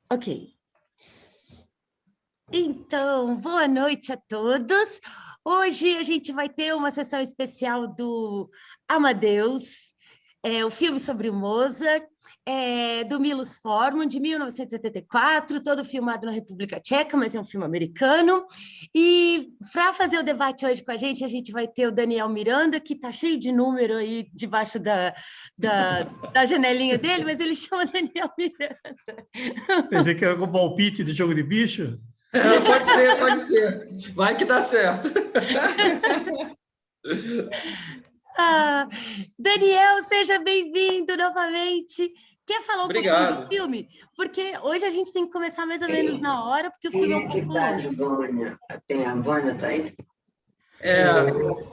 Ok. Então, boa noite a todos. Hoje a gente vai ter uma sessão especial do Amadeus, o filme sobre o Mozart, do Milos Forman, de 1974, todo filmado na República Tcheca, mas é um filme americano. E para fazer o debate hoje com a gente vai ter o Daniel Miranda, que está cheio de número aí debaixo da janelinha dele, mas ele chama Daniel Miranda. Pensei que era com palpite de jogo de bicho. Pode ser, pode ser. Vai que dá certo. Daniel, seja bem-vindo novamente. Quer falar um pouquinho do filme? Porque hoje a gente tem que começar mais ou menos na hora, porque o filme é um pouco longo. Tem a Vânia, tá aí?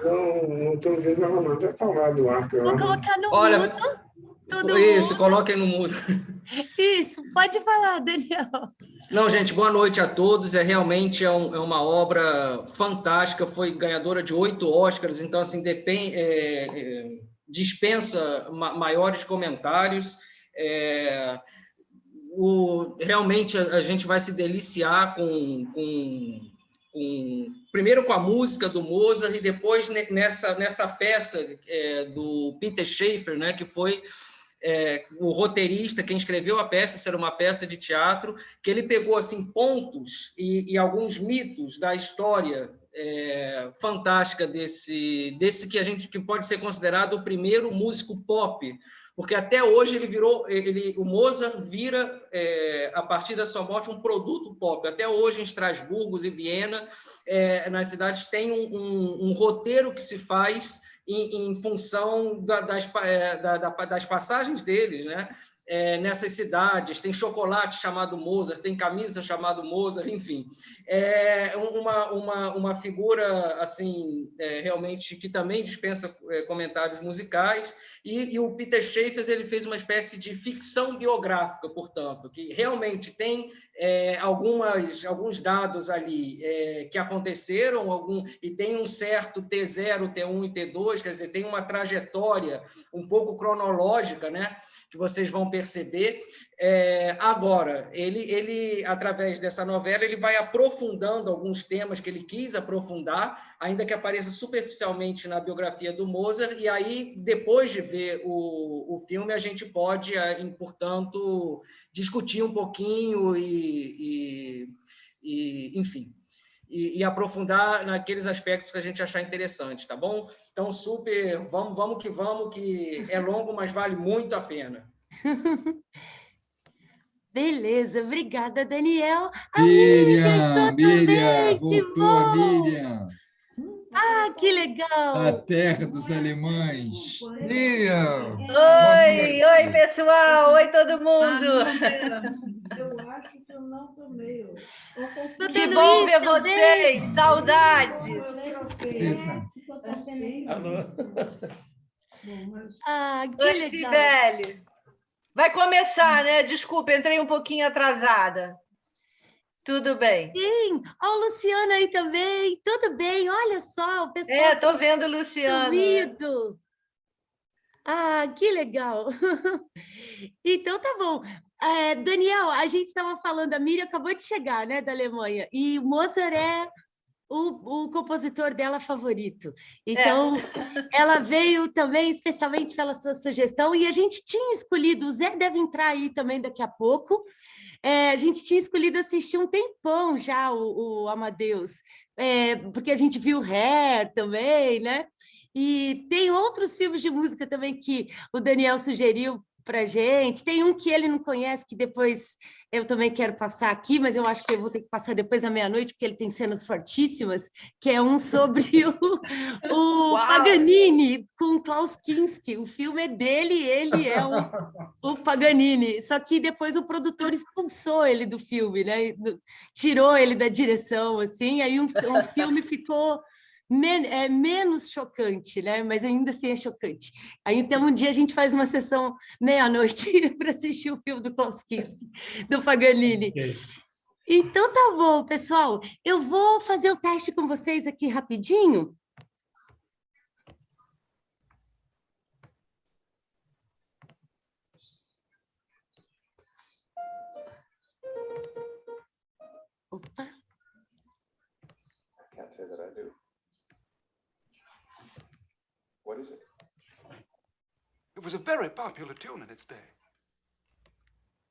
Não estou vendo ela, não. Deve estar lá do ar. Vou colocar no Olha, mudo. Isso, coloquem no mudo. Isso, pode falar, Daniel. Não, gente, boa noite a todos. Realmente é uma obra fantástica, foi ganhadora de 8 Oscars, então assim dispensa maiores comentários. Realmente a gente vai se deliciar primeiro com a música do Mozart e depois nessa peça do Peter Shaffer, né, que foi o roteirista, quem escreveu a peça, isso era uma peça de teatro, que ele pegou assim, pontos e alguns mitos da história fantástica desse que pode ser considerado o primeiro músico pop, porque até hoje o Mozart vira, a partir da sua morte, um produto pop. Até hoje, em Estrasburgo e Viena, nas cidades, tem um roteiro que se faz em função das passagens deles, né? Nessas cidades, tem chocolate chamado Mozart, tem camisa chamado Mozart, enfim. É uma figura assim, realmente que também dispensa comentários musicais, e o Peter Shaffer ele fez uma espécie de ficção biográfica, portanto, que realmente tem alguns dados ali que aconteceram, e tem um certo T0, T1 e T2, quer dizer, tem uma trajetória um pouco cronológica, né, que vocês vão perceber. Agora, ele, através dessa novela, ele vai aprofundando alguns temas que ele quis aprofundar, ainda que apareça superficialmente na biografia do Mozart, e aí, depois de ver o filme, a gente pode, portanto, discutir um pouquinho enfim, e aprofundar naqueles aspectos que a gente achar interessante, tá bom? Então, vamos, que é longo, mas vale muito a pena. Beleza, obrigada, Daniel. Miriam, voltou a Miriam. Que legal! A terra dos alemães. Miriam! Oi, pessoal! Oi, todo mundo! Eu acho que eu não tomei. Que bom ver vocês! Saudades! Que legal! Sibeli! Vai começar, né? Desculpa, entrei um pouquinho atrasada. Tudo bem. Sim, o Luciano aí também. Tudo bem, olha só, o pessoal. Estou vendo o Luciano. Sumido. Que legal. Então, tá bom. Daniel, a gente estava falando, a Miriam acabou de chegar, né, da Alemanha, e o Mozart é o compositor dela favorito. Então, ela veio também especialmente pela sua sugestão, e a gente tinha escolhido, o Zé deve entrar aí também daqui a pouco, a gente tinha escolhido assistir um tempão já o Amadeus, porque a gente viu Hair também, né? E tem outros filmes de música também que o Daniel sugeriu para a gente. Tem um que ele não conhece, que depois eu também quero passar aqui, mas eu acho que eu vou ter que passar depois da meia-noite, porque ele tem cenas fortíssimas, que é um sobre o Paganini, com o Klaus Kinski. O filme é dele e ele é o Paganini. Só que depois o produtor expulsou ele do filme, né? Tirou ele da direção, assim, aí o filme ficou menos chocante, né? Mas ainda assim é chocante. Aí, então, um dia a gente faz uma sessão meia-noite para assistir o filme do Klaus Kinski, do Paganini. Okay. Então, tá bom, pessoal. Eu vou fazer o teste com vocês aqui rapidinho. was a very popular tune in its day.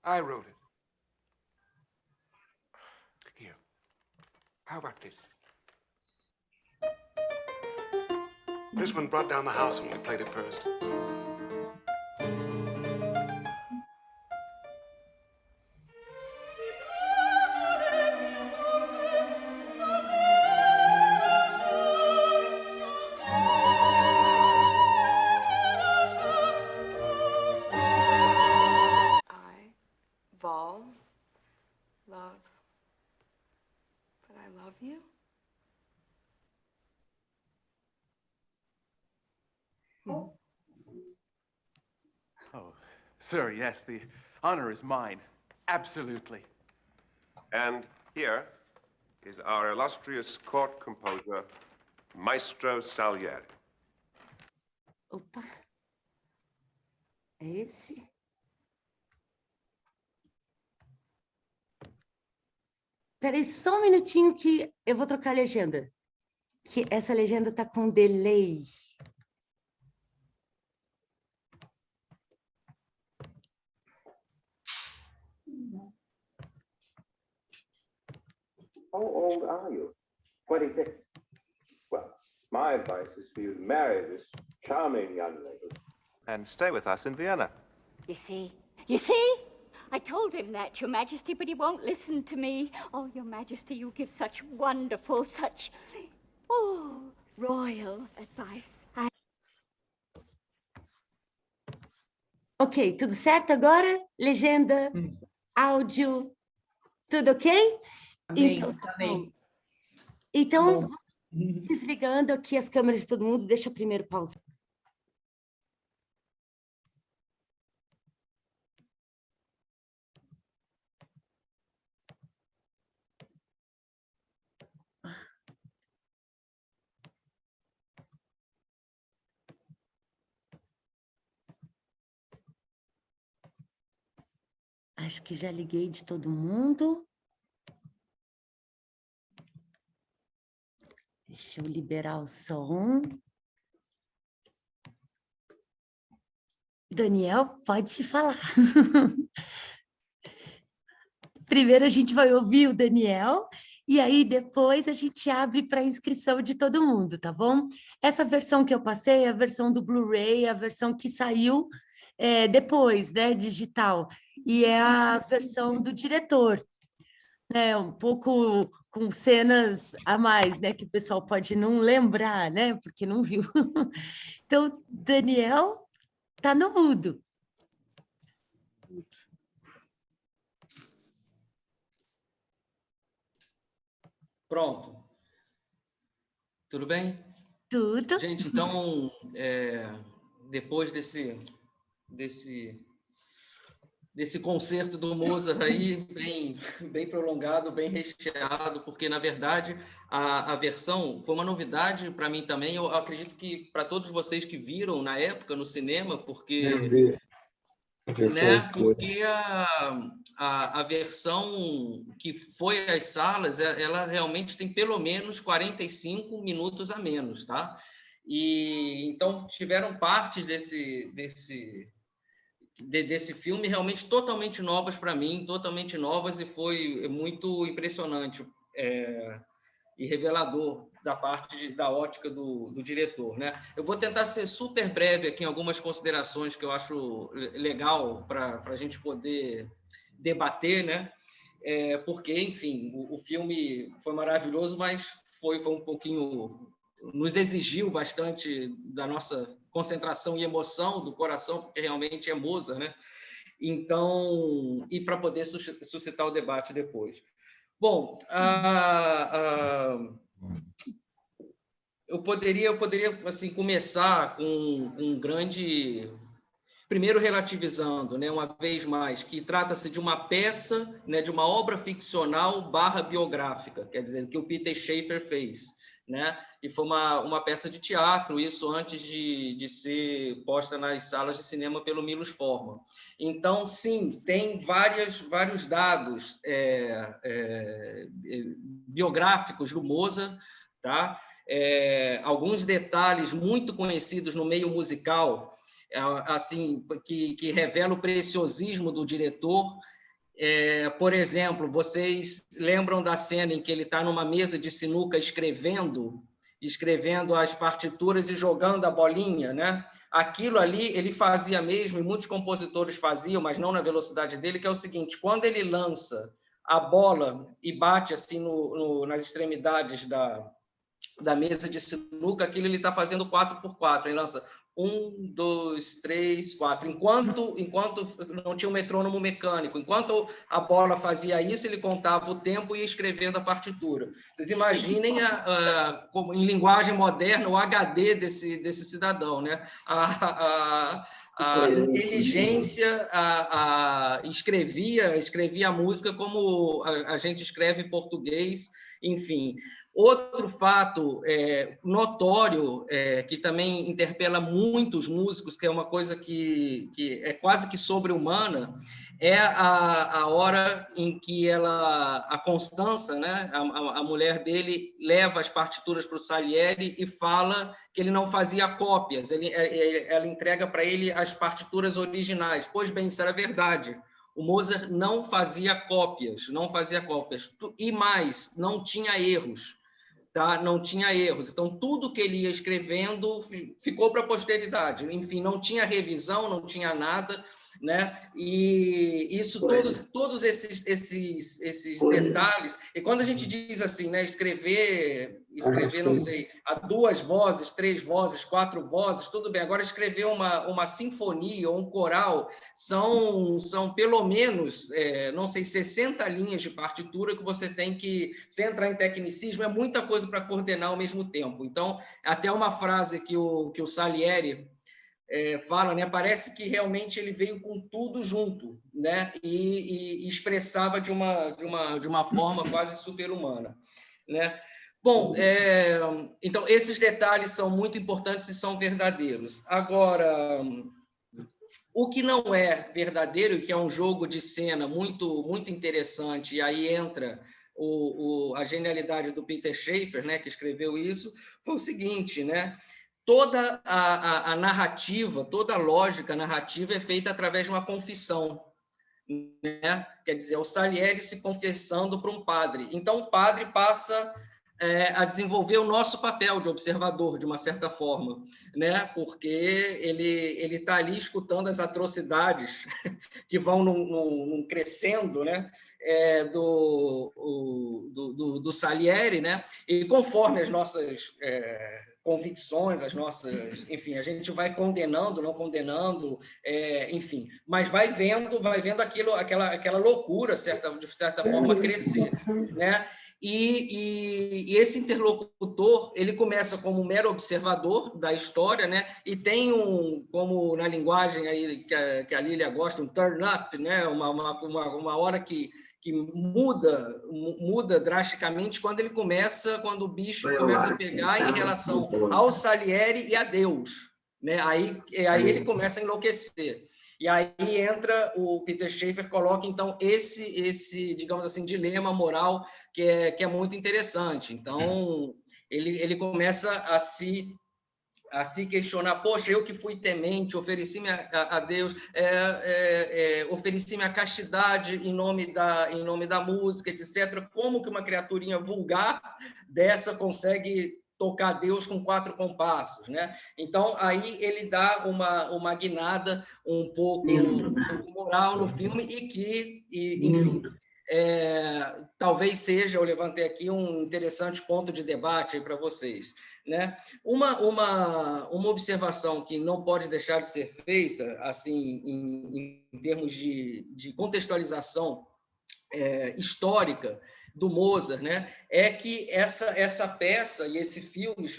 I wrote it. Here. How about this? This one brought down the house when we played it first. Vol, love, but I love you? Oh, sir, yes, the honor is mine. Absolutely. And here is our illustrious court composer, Maestro Salieri. Opa. É esse? Peraí, só um minutinho que eu vou trocar a legenda. Que essa legenda tá com delay. How old are you? 26. Well, my advice is for you to marry this charming young lady. And stay with us in Vienna. You see? I told him that, Your Majesty, but he won't listen to me. Oh, Your Majesty, you give such wonderful, such, royal advice. Ok, tudo certo agora? Legenda, áudio, tudo ok? Amém, Então, tá amém. bom. Então, desligando aqui as câmeras de todo mundo, deixa eu primeiro pausar. Acho que já liguei de todo mundo. Deixa eu liberar o som. Daniel, pode falar. Primeiro a gente vai ouvir o Daniel e aí depois a gente abre para inscrição de todo mundo, tá bom? Essa versão que eu passei é a versão do Blu-ray, a versão que saiu depois, né, digital. E é a versão do diretor, né, um pouco com cenas a mais, né, que o pessoal pode não lembrar, né, porque não viu. Então, Daniel, tá no mudo. Pronto. Tudo bem? Tudo. Gente, então, depois desse concerto do Mozart aí, bem prolongado, bem recheado, porque, na verdade, a versão foi uma novidade para mim também, eu acredito que para todos vocês que viram na época no cinema, porque... Porque a versão que foi às salas, ela realmente tem pelo menos 45 minutos a menos, tá? E então tiveram partes desse filme realmente totalmente novas para mim, totalmente novas, e foi muito impressionante e revelador da parte da ótica do diretor, né? Eu vou tentar ser super breve aqui em algumas considerações que eu acho legal para a gente poder debater, né? Porque, enfim, o filme foi maravilhoso, mas foi um pouquinho... nos exigiu bastante da nossa concentração e emoção do coração, porque realmente é Mozart, né? Então, e para poder suscitar o debate depois. Bom, eu poderia assim, começar com um grande... Primeiro, relativizando, né, uma vez mais, que trata-se de uma peça, né, de uma obra ficcional / biográfica, quer dizer, que o Peter Shaffer fez, né? E foi uma peça de teatro, isso antes de ser posta nas salas de cinema pelo Milos Forman. Então, sim, tem vários dados biográficos do Mozart, tá? Alguns detalhes muito conhecidos no meio musical, assim, que revela o preciosismo do diretor. Por exemplo, vocês lembram da cena em que ele está numa mesa de sinuca escrevendo as partituras e jogando a bolinha, né? Aquilo ali ele fazia mesmo, e muitos compositores faziam, mas não na velocidade dele, que é o seguinte: quando ele lança a bola e bate assim nas extremidades da mesa de sinuca, aquilo ele está fazendo 4x4, ele lança 1, 2, 3, 4. Enquanto não tinha um metrônomo mecânico, enquanto a bola fazia isso, ele contava o tempo e ia escrevendo a partitura. Vocês imaginem, como, em linguagem moderna, o HD desse cidadão, né? A inteligência escrevia a música como a gente escreve português, enfim. Outro fato notório, que também interpela muitos músicos, que é uma coisa que é quase que sobre-humana, é a hora em que a Constança, né, a mulher dele, leva as partituras para o Salieri e fala que ele não fazia cópias, ela entrega para ele as partituras originais. Pois bem, isso era verdade. O Mozart não fazia cópias, e mais, não tinha erros. Tá? Não tinha erros. Então, tudo que ele ia escrevendo ficou para a posteridade. Enfim, não tinha revisão, não tinha nada, né? E isso, todos esses detalhes. E quando a gente diz assim, né, escrever, não sei, a 2 vozes, 3 vozes, 4 vozes, tudo bem. Agora, escrever uma sinfonia ou um coral são pelo menos, não sei, 60 linhas de partitura que você tem que, se entrar em tecnicismo, é muita coisa para coordenar ao mesmo tempo. Então, até uma frase que o Salieri fala, né? Parece que realmente ele veio com tudo junto, né? E expressava de uma forma quase super-humana, né? Bom, então esses detalhes são muito importantes e são verdadeiros. Agora, o que não é verdadeiro, e que é um jogo de cena muito, muito interessante, e aí entra a genialidade do Peter Shaffer, né, que escreveu isso, foi o seguinte, né? Toda a narrativa, toda a lógica narrativa é feita através de uma confissão, né? Quer dizer, o Salieri se confessando para um padre. Então, o padre passa a desenvolver o nosso papel de observador, de uma certa forma, né? Porque ele está ali escutando as atrocidades que vão num crescendo, né? Do Salieri, né? E conforme as nossas convicções, enfim, a gente vai condenando, não condenando, enfim, mas vai vendo aquela loucura, de certa forma, crescer, né? E esse interlocutor, ele começa como um mero observador da história, né? E tem como na linguagem aí que a Lília gosta, um turn up, né? Uma hora que muda drasticamente quando o bicho começa a pegar em relação ao Salieri e a Deus, né? Aí ele começa a enlouquecer. E aí entra o Peter Shaffer, coloca, então, esse digamos assim, dilema moral que é muito interessante. Então, ele começa a se questionar: poxa, eu que fui temente, ofereci-me a Deus, ofereci-me a castidade em nome da música, etc. Como que uma criaturinha vulgar dessa consegue tocar Deus com 4 compassos, né? Então, aí ele dá uma guinada um pouco moral no filme enfim, talvez seja, eu levantei aqui um interessante ponto de debate para vocês, né? Uma observação que não pode deixar de ser feita, assim, em termos de contextualização histórica do Mozart, né, é que essa peça e esse filme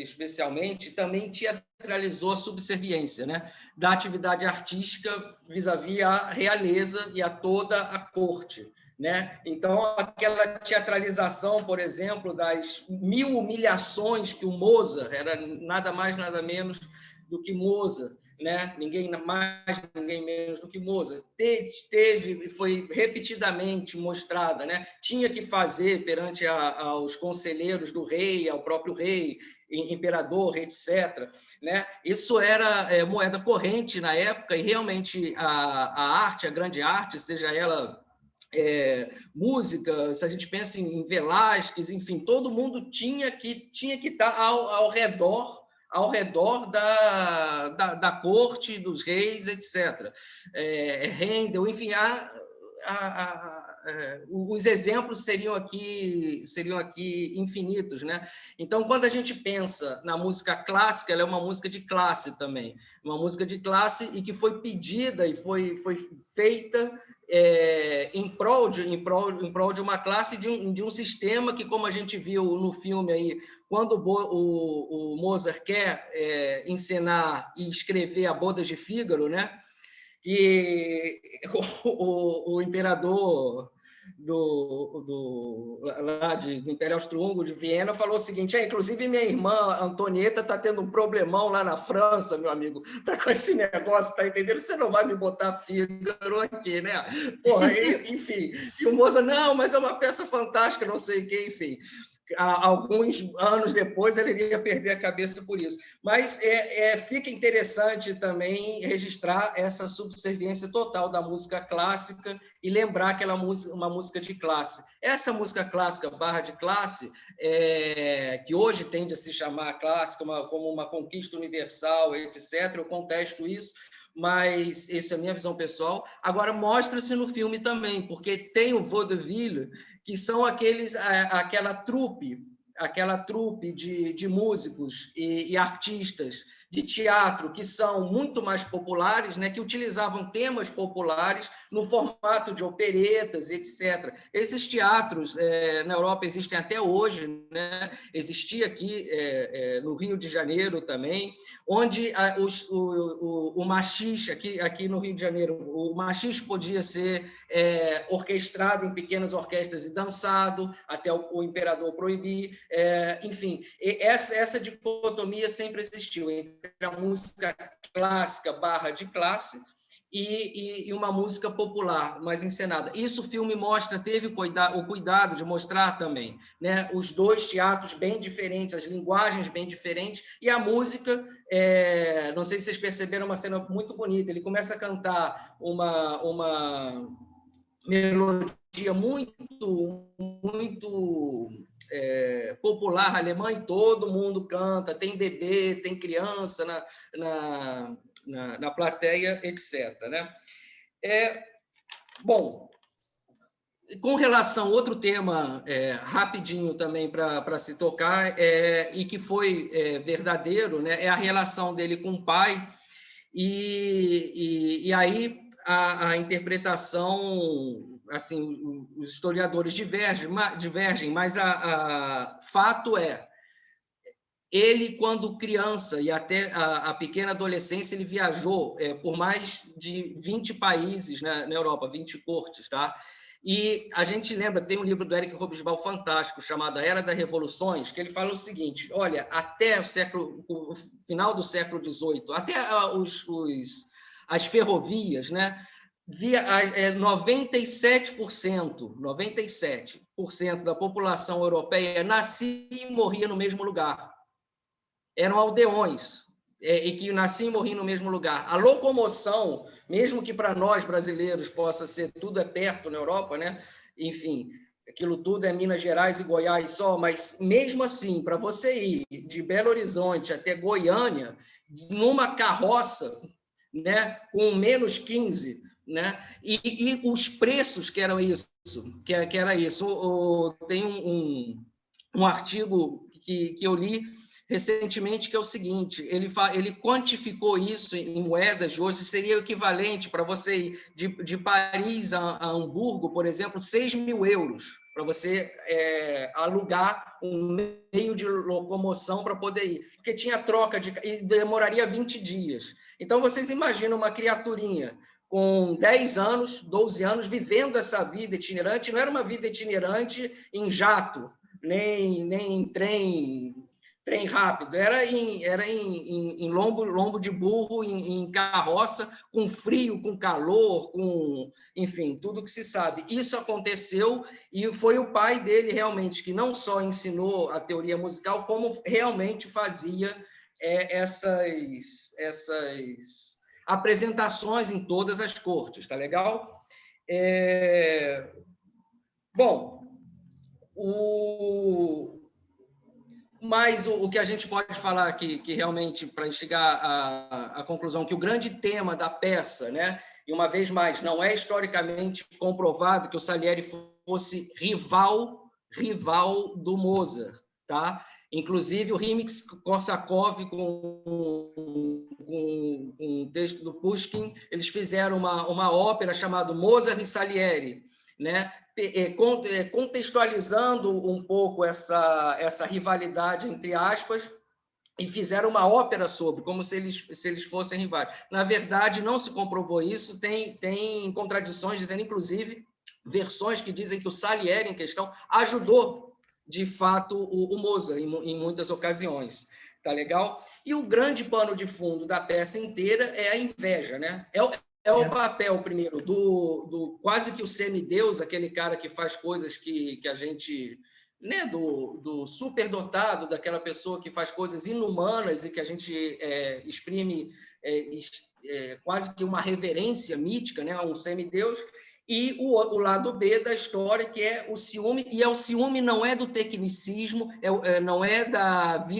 especialmente também teatralizou a subserviência, né, da atividade artística vis-à-vis a realeza e a toda a corte, né? Então, aquela teatralização, por exemplo, das 1000 humilhações que o Mozart, era nada mais, nada menos do que Mozart, né? Ninguém mais, ninguém menos do que Mozart, foi repetidamente mostrada, né? Tinha que fazer perante aos conselheiros do rei, ao próprio rei, imperador, etc., né? Isso era moeda corrente na época, e realmente a arte, a grande arte, seja ela música, se a gente pensa em Velázquez, enfim, todo mundo tinha que estar ao redor da corte, dos reis, etc. Handel, enfim, os exemplos seriam aqui infinitos, né? Então, quando a gente pensa na música clássica, ela é uma música de classe também, uma música de classe e que foi pedida e foi feita em prol de uma classe, de um sistema que, como a gente viu no filme aí, quando o Mozart quer encenar e escrever a Bodas de Fígaro, né? E o imperador do Império Austro-Húngaro de Viena falou o seguinte: inclusive minha irmã Antonieta está tendo um problemão lá na França, meu amigo, está com esse negócio, tá entendendo? Você não vai me botar Fígaro aqui, né? Porra, enfim. E o Mozart, não, mas é uma peça fantástica, não sei o que, enfim. Alguns anos depois ele iria perder a cabeça por isso. Mas fica interessante também registrar essa subserviência total da música clássica e lembrar que ela é uma música de classe. Essa música clássica barra de classe, que hoje tende a se chamar clássica como uma conquista universal, etc., eu contesto isso, mas essa é a minha visão pessoal. Agora, mostra-se no filme também, porque tem o vaudeville, que são aquela trupe de músicos e artistas de teatro que são muito mais populares, né, que utilizavam temas populares no formato de operetas, etc. Esses teatros na Europa existem até hoje, né? Existia aqui no Rio de Janeiro também, onde o machixe, aqui no Rio de Janeiro, o machixe podia ser orquestrado em pequenas orquestras e dançado, até o imperador proibir. Enfim, essa dicotomia sempre existiu entre a música clássica barra de classe e uma música popular, mais encenada. Isso o filme mostra, teve o cuidado de mostrar também, né? Os dois teatros bem diferentes, as linguagens bem diferentes, e a música, não sei se vocês perceberam, uma cena muito bonita, ele começa a cantar uma melodia muito popular alemã, e todo mundo canta, tem bebê, tem criança na plateia, etc., né? Bom, com relação a outro tema rapidinho também para se tocar, e que foi verdadeiro, né? É a relação dele com o pai, e aí a interpretação, assim, os historiadores divergem, mas fato é, ele, quando criança e até a pequena adolescência, ele viajou por mais de 20 países na Europa, 20 cortes, tá? E a gente lembra, tem um livro do Eric Robesbal fantástico, chamado A Era das Revoluções, que ele fala o seguinte: olha, até o final do século XVIII, até as ferrovias, né? 97% da população europeia nascia e morria no mesmo lugar. Eram aldeões, e que nasciam e morriam no mesmo lugar. A locomoção, mesmo que para nós brasileiros possa ser tudo perto na Europa, né? Enfim, aquilo tudo é Minas Gerais e Goiás só, mas mesmo assim, para você ir de Belo Horizonte até Goiânia, numa carroça, né, com menos 15, né? E os preços que eram isso, tem um artigo que eu li recentemente, que é o seguinte: ele quantificou isso em moedas de hoje, seria o equivalente para você ir de Paris a Hamburgo, por exemplo, 6.000 euros, para você alugar um meio de locomoção para poder ir, porque tinha troca e demoraria 20 dias. Então, vocês imaginam uma criaturinha com 10 anos, 12 anos, vivendo essa vida itinerante. Não era uma vida itinerante em jato, nem em trem Trem rápido, era em lombo de burro, em carroça, com frio, com calor, com, enfim, tudo que se sabe. Isso aconteceu e foi o pai dele realmente que não só ensinou a teoria musical, como realmente fazia essas apresentações em todas as cortes, tá legal? Bom, mas o que a gente pode falar aqui, que realmente, para chegar à conclusão, que o grande tema da peça, né, e uma vez mais, não é historicamente comprovado que o Salieri fosse rival do Mozart, tá? Inclusive, o Rimsky-Korsakov, com um texto do Pushkin, eles fizeram uma ópera chamada Mozart e Salieri, né? Contextualizando um pouco essa rivalidade, entre aspas, e fizeram uma ópera sobre, como se eles fossem rivais. Na verdade, não se comprovou isso, tem contradições, dizendo, inclusive, versões que dizem que o Salieri, em questão, ajudou, de fato, o Mozart, em muitas ocasiões. Tá legal? E o grande pano de fundo da peça inteira é a inveja, né? É o papel, primeiro, do quase que o semideus, aquele cara que faz coisas que a gente... Né, do superdotado, daquela pessoa que faz coisas inumanas e que a gente exprime quase que uma reverência mítica, né, a um semideus, e o lado B da história, que é o ciúme, e o ciúme não é do tecnicismo, não é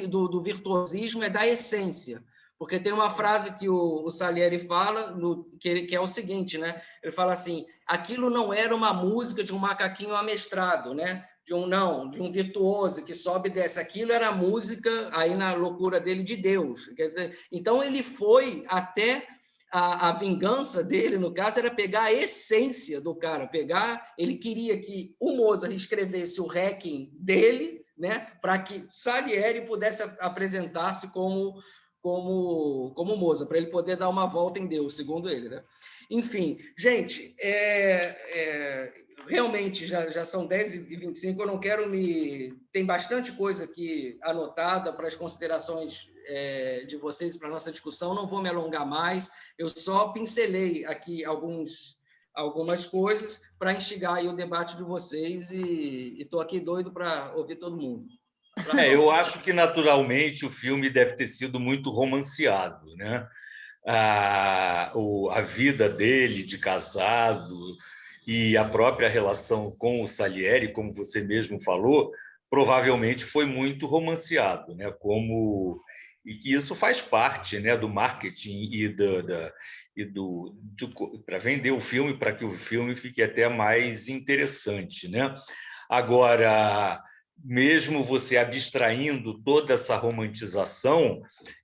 do virtuosismo, é da essência. Porque tem uma frase que o Salieri fala, que é o seguinte, né? Ele fala assim, aquilo não era uma música de um macaquinho amestrado, né? De um virtuoso que sobe e desce. Aquilo era a música, aí na loucura dele, de Deus. Então, ele foi até... A vingança dele, no caso, era pegar a essência do cara, ele queria que o Mozart escrevesse o Requiem dele, né? Para que Salieri pudesse apresentar-se como Mozart, para ele poder dar uma volta em Deus, segundo ele, né? Enfim, gente, realmente já são 10h25, eu não quero tem bastante coisa aqui anotada para as considerações de vocês, para a nossa discussão, não vou me alongar mais, eu só pincelei aqui algumas coisas para instigar aí o debate de vocês e estou aqui doido para ouvir todo mundo. Eu acho que, naturalmente, o filme deve ter sido muito romanceado, né? A vida dele de casado e a própria relação com o Salieri, como você mesmo falou, provavelmente foi muito romanceado, né? E isso faz parte, né, do marketing para vender o filme, para que o filme fique até mais interessante, né? Agora, mesmo você abstraindo toda essa romantização,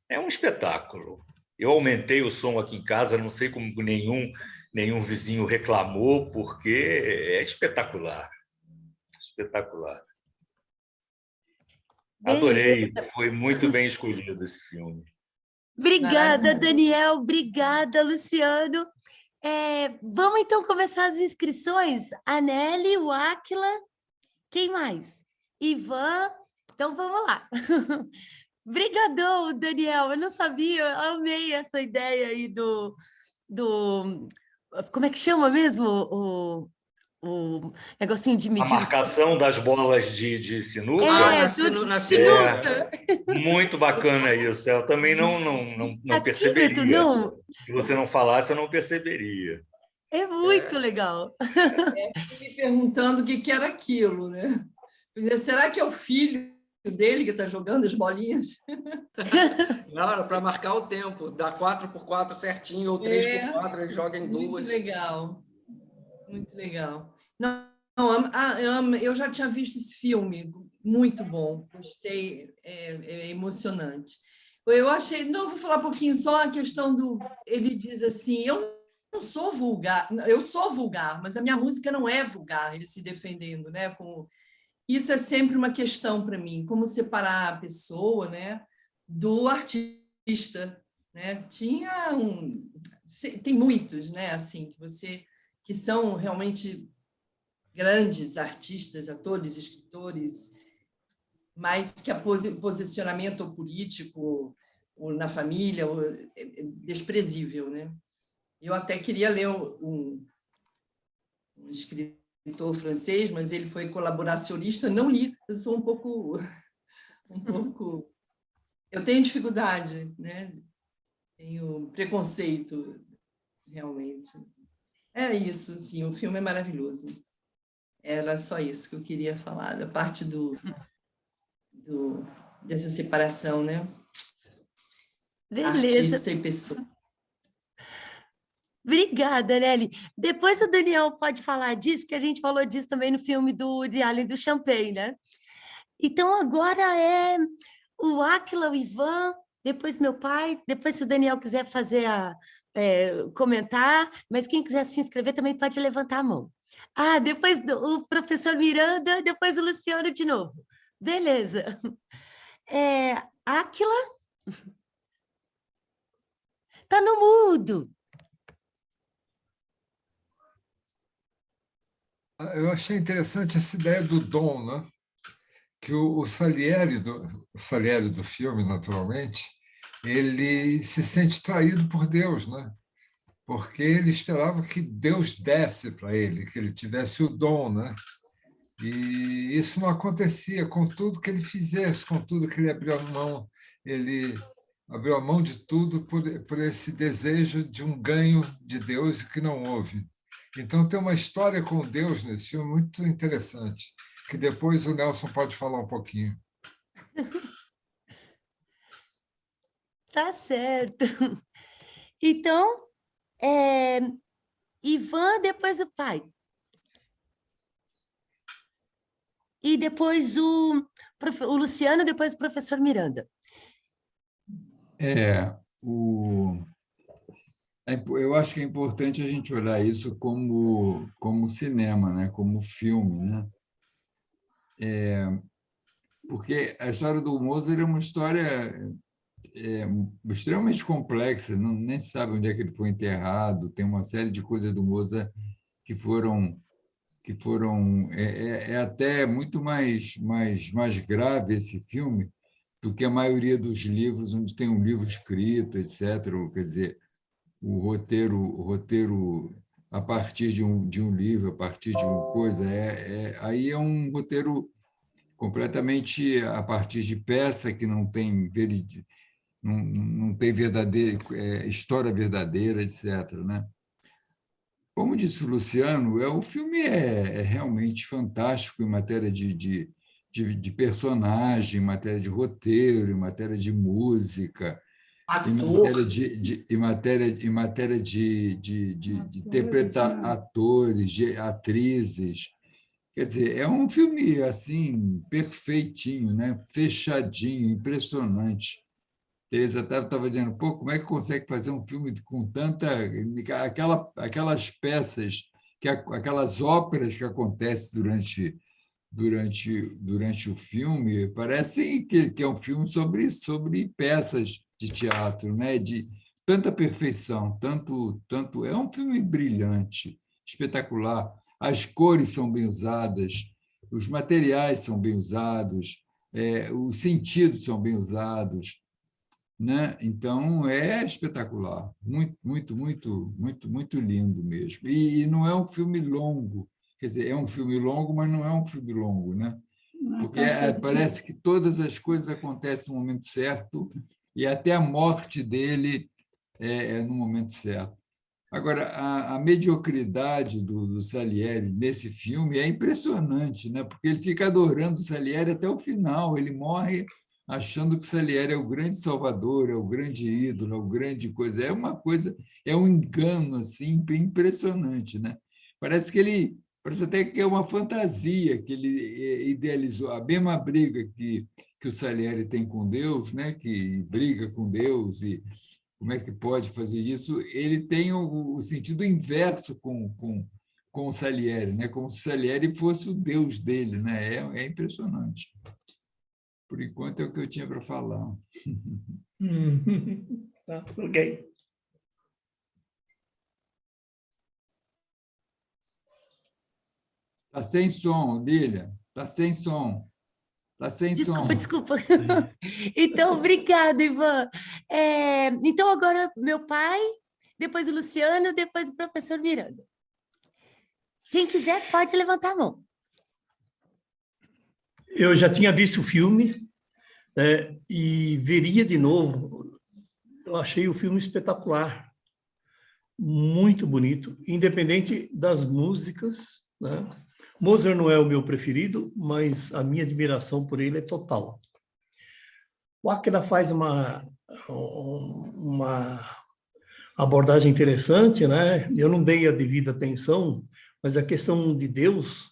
é um espetáculo. Eu aumentei o som aqui em casa, não sei como nenhum vizinho reclamou, porque é espetacular. Espetacular. Adorei, foi muito bem escolhido esse filme. Obrigada, Daniel, obrigada, Luciano. Vamos, então, começar as inscrições? A Nelly, o Áquila, quem mais? Ivan, então vamos lá. Obrigadão, Daniel, eu não sabia, eu amei essa ideia aí do como é que chama mesmo o negocinho de medir? A marcação das bolas de sinuca? Na sinuca. Muito bacana isso. Eu também não perceberia. Não. Se você não falasse, eu não perceberia. É muito legal. Me perguntando o que era aquilo, né? Será que é o filho dele que está jogando as bolinhas? Não, era para marcar o tempo. Dá 4x4 certinho, ou 3x4, ele joga em duas. Muito legal. Muito legal. Eu já tinha visto esse filme, muito bom, gostei, é emocionante. Eu achei, vou falar um pouquinho só a questão ele diz assim, eu não sou vulgar, eu sou vulgar, mas a minha música não é vulgar, ele se defendendo, né? Isso é sempre uma questão para mim, como separar a pessoa, né, do artista, né? Tem muitos, né, assim, que são realmente grandes artistas, atores, escritores, mais que o posicionamento político ou na família é desprezível, né? Eu até queria ler um escritor francês, mas ele foi colaboracionista, não li, eu sou um pouco eu tenho dificuldade, né? Tenho preconceito, realmente. É isso, sim, o filme é maravilhoso. Era só isso que eu queria falar, da parte dessa separação, né? Beleza. Artista e pessoa. Obrigada, Nelly. Depois o Daniel pode falar disso, porque a gente falou disso também no filme de Além do Champagne, né? Então, agora é o Áquila, o Ivan, depois meu pai, depois se o Daniel quiser fazer comentar, mas quem quiser se inscrever também pode levantar a mão. Ah, depois o professor Miranda, depois o Luciano de novo. Beleza. Áquila? Está no mudo. Eu achei interessante essa ideia do dom, né? Que o Salieri do filme, naturalmente, ele se sente traído por Deus, né? Porque ele esperava que Deus desse para ele, que ele tivesse o dom, né? E isso não acontecia com tudo que ele fizesse, com tudo que ele abriu a mão de tudo por esse desejo de um ganho de Deus que não houve. Então, tem uma história com Deus nesse filme muito interessante, que depois o Nelson pode falar um pouquinho. Tá certo. Então, Ivan, depois o pai. E depois o Luciano, depois o professor Miranda. Eu acho que é importante a gente olhar isso como cinema, né? Como filme, né? Porque a história do Mozart é uma história extremamente complexa, nem se sabe onde é que ele foi enterrado, tem uma série de coisas do Mozart que foram até muito mais grave esse filme do que a maioria dos livros onde tem um livro escrito, etc. Quer dizer, o roteiro a partir de um livro, a partir de uma coisa, aí é um roteiro completamente a partir de peça que não tem história verdadeira, etc., né? Como disse o Luciano, o filme é realmente fantástico em matéria de personagem, em matéria de roteiro, em matéria de música, em matéria de interpretar atores, atrizes. Quer dizer, é um filme assim perfeitinho, né? Fechadinho, impressionante. Teresa estava dizendo, pô, como é que consegue fazer um filme com aquelas peças, aquelas óperas que acontecem durante o filme, parece que é um filme sobre peças de teatro, né? De tanta perfeição, tanto é um filme brilhante, espetacular. As cores são bem usadas, os materiais são bem usados, os sentidos são bem usados, né? Então, é espetacular, muito, muito, muito, muito, muito lindo mesmo. E não é um filme longo, quer dizer, é um filme longo, mas não é um filme longo, né? Porque parece que todas as coisas acontecem no momento certo e até a morte dele é no momento certo. Agora, a mediocridade do Salieri nesse filme é impressionante, né? Porque ele fica adorando o Salieri até o final, ele morre achando que o Salieri é o grande salvador, é o grande ídolo, é o grande coisa. É um engano assim, impressionante, né? Parece até que é uma fantasia que ele idealizou, a mesma briga que o Salieri tem com Deus, né? Que briga com Deus e como é que pode fazer isso? Ele tem o sentido inverso com o Salieri, né? Como se o Salieri fosse o Deus dele, né? É impressionante. Por enquanto é o que eu tinha para falar. Ok. Está sem som, Lília. Está sem som. Está sem som. Desculpa. Então, obrigada, Ivan. Então, agora meu pai, depois o Luciano, depois o professor Miranda. Quem quiser pode levantar a mão. Eu já tinha visto o filme, né, e veria de novo. Eu achei o filme espetacular, muito bonito, independente das músicas, né? Mozart não é o meu preferido, mas a minha admiração por ele é total. O Aquila faz uma abordagem interessante, né? Eu não dei a devida atenção, mas a questão de Deus,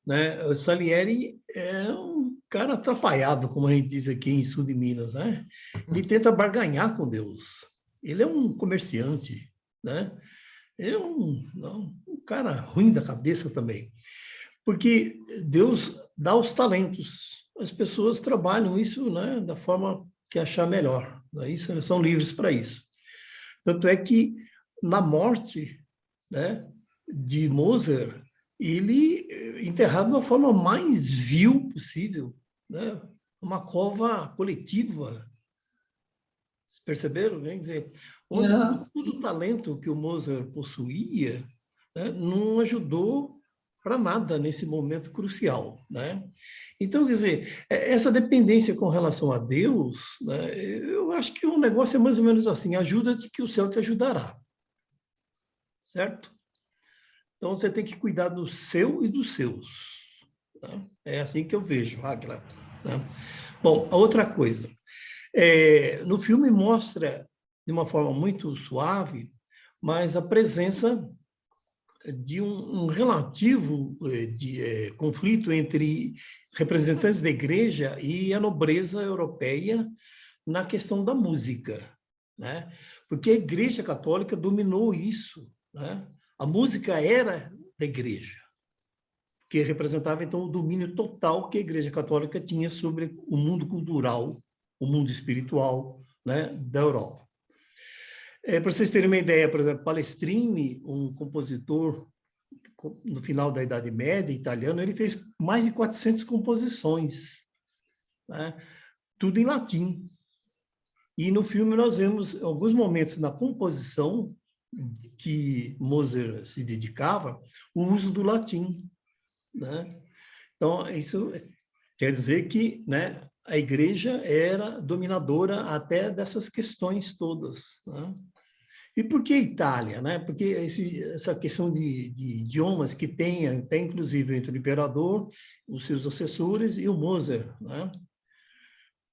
né? O Salieri é um cara atrapalhado, como a gente diz aqui em sul de Minas, né? Ele tenta barganhar com Deus. Ele é um comerciante, né? Ele é um cara ruim da cabeça também, porque Deus dá os talentos, as pessoas trabalham isso, né, da forma que achar melhor, né? Isso, eles são livres para isso. Tanto é que, na morte, né, de Mozart, ele enterrado de uma forma mais vil possível, né? Uma cova coletiva. Vocês perceberam? Quer dizer, onde todo o talento que o Mozart possuía, né, não ajudou para nada nesse momento crucial, né? Então, quer dizer, essa dependência com relação a Deus, né, eu acho que o negócio é mais ou menos assim: ajuda-te que o céu te ajudará. Certo? Então, você tem que cuidar do seu e dos seus. Tá? É assim que eu vejo, Águila. Tá? Bom, a outra coisa. No filme mostra, de uma forma muito suave, mas a presença de um relativo conflito entre representantes da igreja e a nobreza europeia na questão da música, né? Porque a Igreja Católica dominou isso, né? A música era da igreja, que representava, então, o domínio total que a Igreja Católica tinha sobre o mundo cultural, o mundo espiritual, né, da Europa. Para vocês terem uma ideia, por exemplo, Palestrine, um compositor no final da Idade Média, italiano, ele fez mais de 400 composições, né, tudo em latim. E no filme nós vemos alguns momentos na composição que Mozart se dedicava, o uso do latim, né? Então, isso quer dizer que, né, a igreja era dominadora até dessas questões todas, né? E por que Itália, né? Porque essa questão de idiomas que tem até inclusive entre o imperador, os seus assessores e o Mozart, né?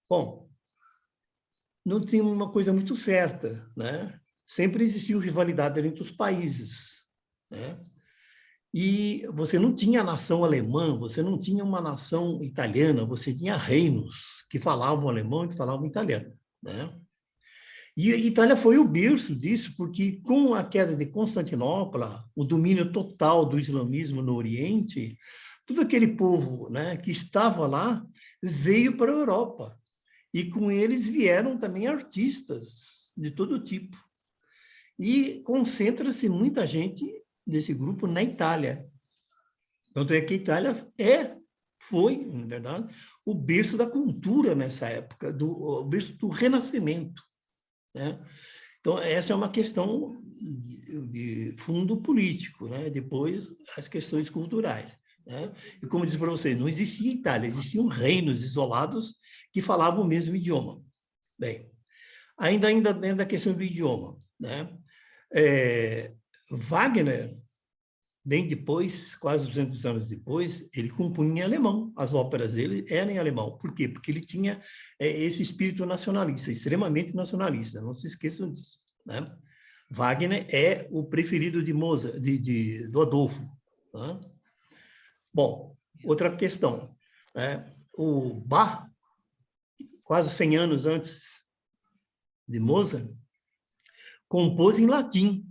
Bom, não tem uma coisa muito certa, né? Sempre existiu rivalidade entre os países, né? E você não tinha a nação alemã, você não tinha uma nação italiana, você tinha reinos que falavam alemão e que falavam italiano, né? E a Itália foi o berço disso, porque com a queda de Constantinopla, o domínio total do islamismo no Oriente, todo aquele povo, né, que estava lá veio para a Europa. E com eles vieram também artistas de todo tipo. E concentra-se muita gente desse grupo na Itália. Tanto é que a Itália foi, na verdade, o berço da cultura nessa época, o berço do Renascimento, né? Então, essa é uma questão de fundo político, né? Depois, as questões culturais, né? E como eu disse para vocês, não existia Itália, existiam reinos isolados que falavam o mesmo idioma. Bem, ainda dentro da questão do idioma, né? Wagner, bem depois, quase 200 anos depois, ele compunha em alemão. As óperas dele eram em alemão. Por quê? Porque ele tinha esse espírito nacionalista, extremamente nacionalista. Não se esqueçam disso, né? Wagner é o preferido de Mozart, do Adolfo, né? Bom, outra questão, né? O Bach, quase 100 anos antes de Mozart, compôs em latim.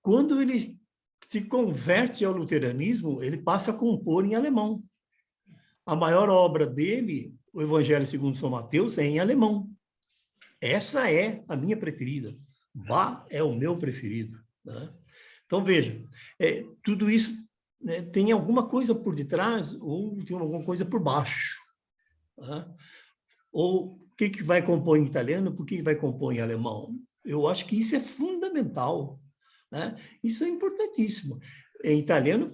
Quando ele se converte ao luteranismo, ele passa a compor em alemão. A maior obra dele, o Evangelho segundo São Mateus, é em alemão. Essa é a minha preferida. Bach é o meu preferido, né? Então, veja, tudo isso né, tem alguma coisa por detrás ou tem alguma coisa por baixo. Tá? Ou o que vai compor em italiano, por que vai compor em alemão? Eu acho que isso é fundamental. Né? Isso é importantíssimo. Em italiano,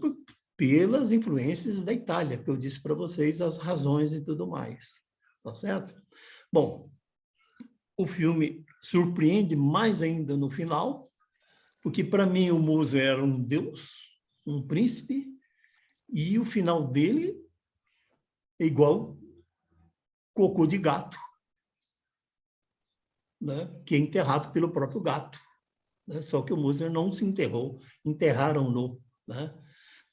pelas influências da Itália, que eu disse para vocês as razões e tudo mais. Tá certo? Bom, o filme surpreende mais ainda no final, porque para mim o Mozart era um deus, um príncipe, e o final dele é igual cocô de gato, né? Que é enterrado pelo próprio gato. Né? Só que o Mozart não se enterrou, enterraram-no. Né?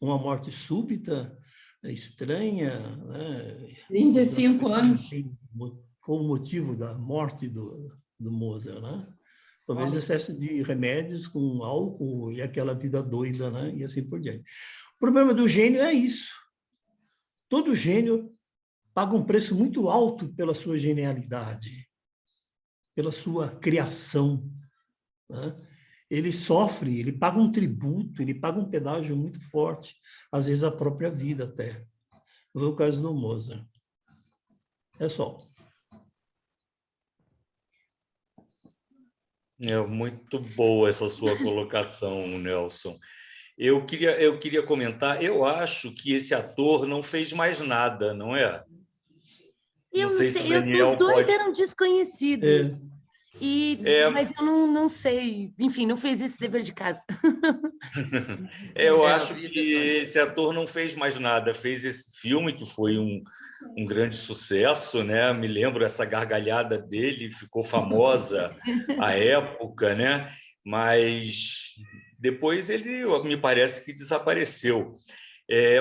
Uma morte súbita, estranha. Né? 35 anos. Qual o motivo da morte do Mozart? Né? Talvez excesso de remédios com álcool e aquela vida doida, né? E assim por diante. O problema do gênio é isso. Todo gênio paga um preço muito alto pela sua genialidade, pela sua criação. Né? Ele sofre, ele paga um tributo, ele paga um pedágio muito forte, às vezes a própria vida até. Não é o caso do Mozart. É só. É muito boa essa sua colocação, Nelson. Eu queria comentar, eu acho que esse ator não fez mais nada, não é? Eu não sei, se o Daniel os dois pode... eram desconhecidos. Mas eu não sei, enfim, não fez esse dever de casa. Eu acho que esse ator não fez mais nada, fez esse filme que foi um grande sucesso, né? Me lembro essa gargalhada dele, ficou famosa à época, né? Mas depois ele, me parece que desapareceu.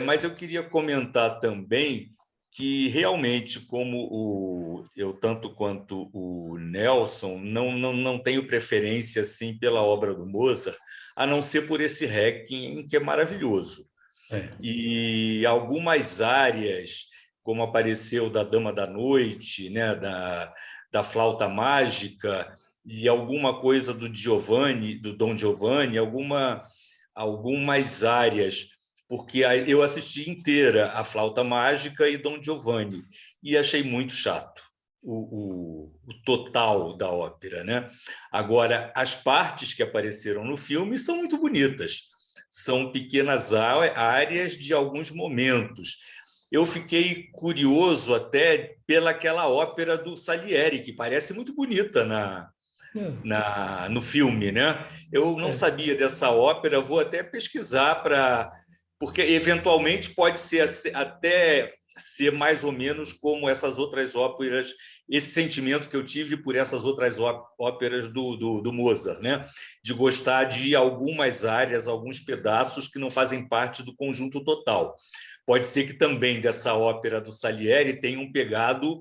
Mas eu queria comentar também que realmente, como eu tanto quanto o Nelson, não tenho preferência assim pela obra do Mozart, a não ser por esse Requiem, que é maravilhoso. E algumas áreas, como apareceu da Dama da Noite, né, da Flauta Mágica, e alguma coisa do Dom Giovanni, algumas áreas, porque eu assisti inteira a Flauta Mágica e Dom Giovanni, e achei muito chato o total da ópera, né? Agora, as partes que apareceram no filme são muito bonitas, são pequenas áreas de alguns momentos. Eu fiquei curioso até pelaquela ópera do Salieri, que parece muito bonita no filme, né? Eu não sabia dessa ópera, vou até pesquisar porque eventualmente pode ser até ser mais ou menos como essas outras óperas, esse sentimento que eu tive por essas outras óperas do Mozart, né? De gostar de algumas áreas, alguns pedaços que não fazem parte do conjunto total. Pode ser que também dessa ópera do Salieri tenham pegado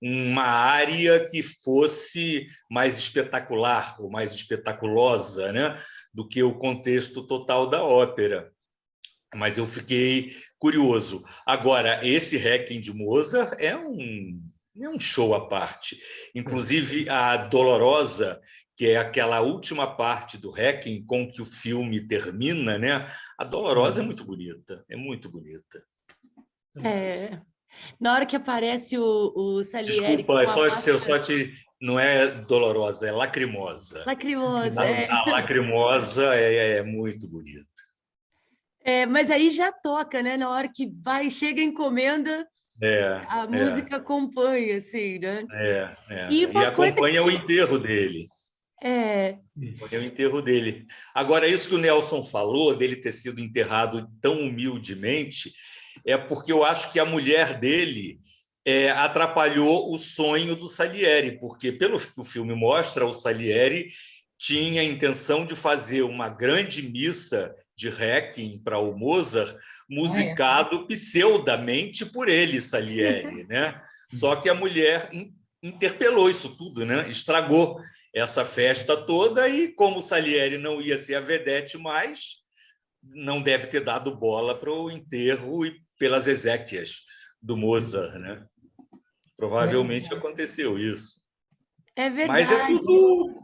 uma área que fosse mais espetacular ou mais espetaculosa, né? Do que o contexto total da ópera. Mas eu fiquei curioso. Agora, esse Requiem de Mozart é um show à parte. Inclusive, a Dolorosa, que é aquela última parte do Requiem com que o filme termina, né? A Dolorosa é muito bonita, é muito bonita. Na hora que aparece o Salieri... Desculpa, não é dolorosa, é lacrimosa. Lacrimosa, A lacrimosa é muito bonita. Mas aí já toca, né? Na hora que chega a encomenda, a música acompanha, assim, né? E acompanha o enterro dele. Acompanha o enterro dele. Agora, isso que o Nelson falou, dele ter sido enterrado tão humildemente, é porque eu acho que a mulher dele atrapalhou o sonho do Salieri, porque, pelo que o filme mostra, o Salieri tinha a intenção de fazer uma grande missa de Requiem para o Mozart, musicado pseudamente por ele, Salieri, né? Só que a mulher interpelou isso tudo, né? Estragou essa festa toda e, como o Salieri não ia ser a vedete mais, não deve ter dado bola para o enterro e pelas exéquias do Mozart, né? Provavelmente aconteceu isso. É Mas é verdade. tudo,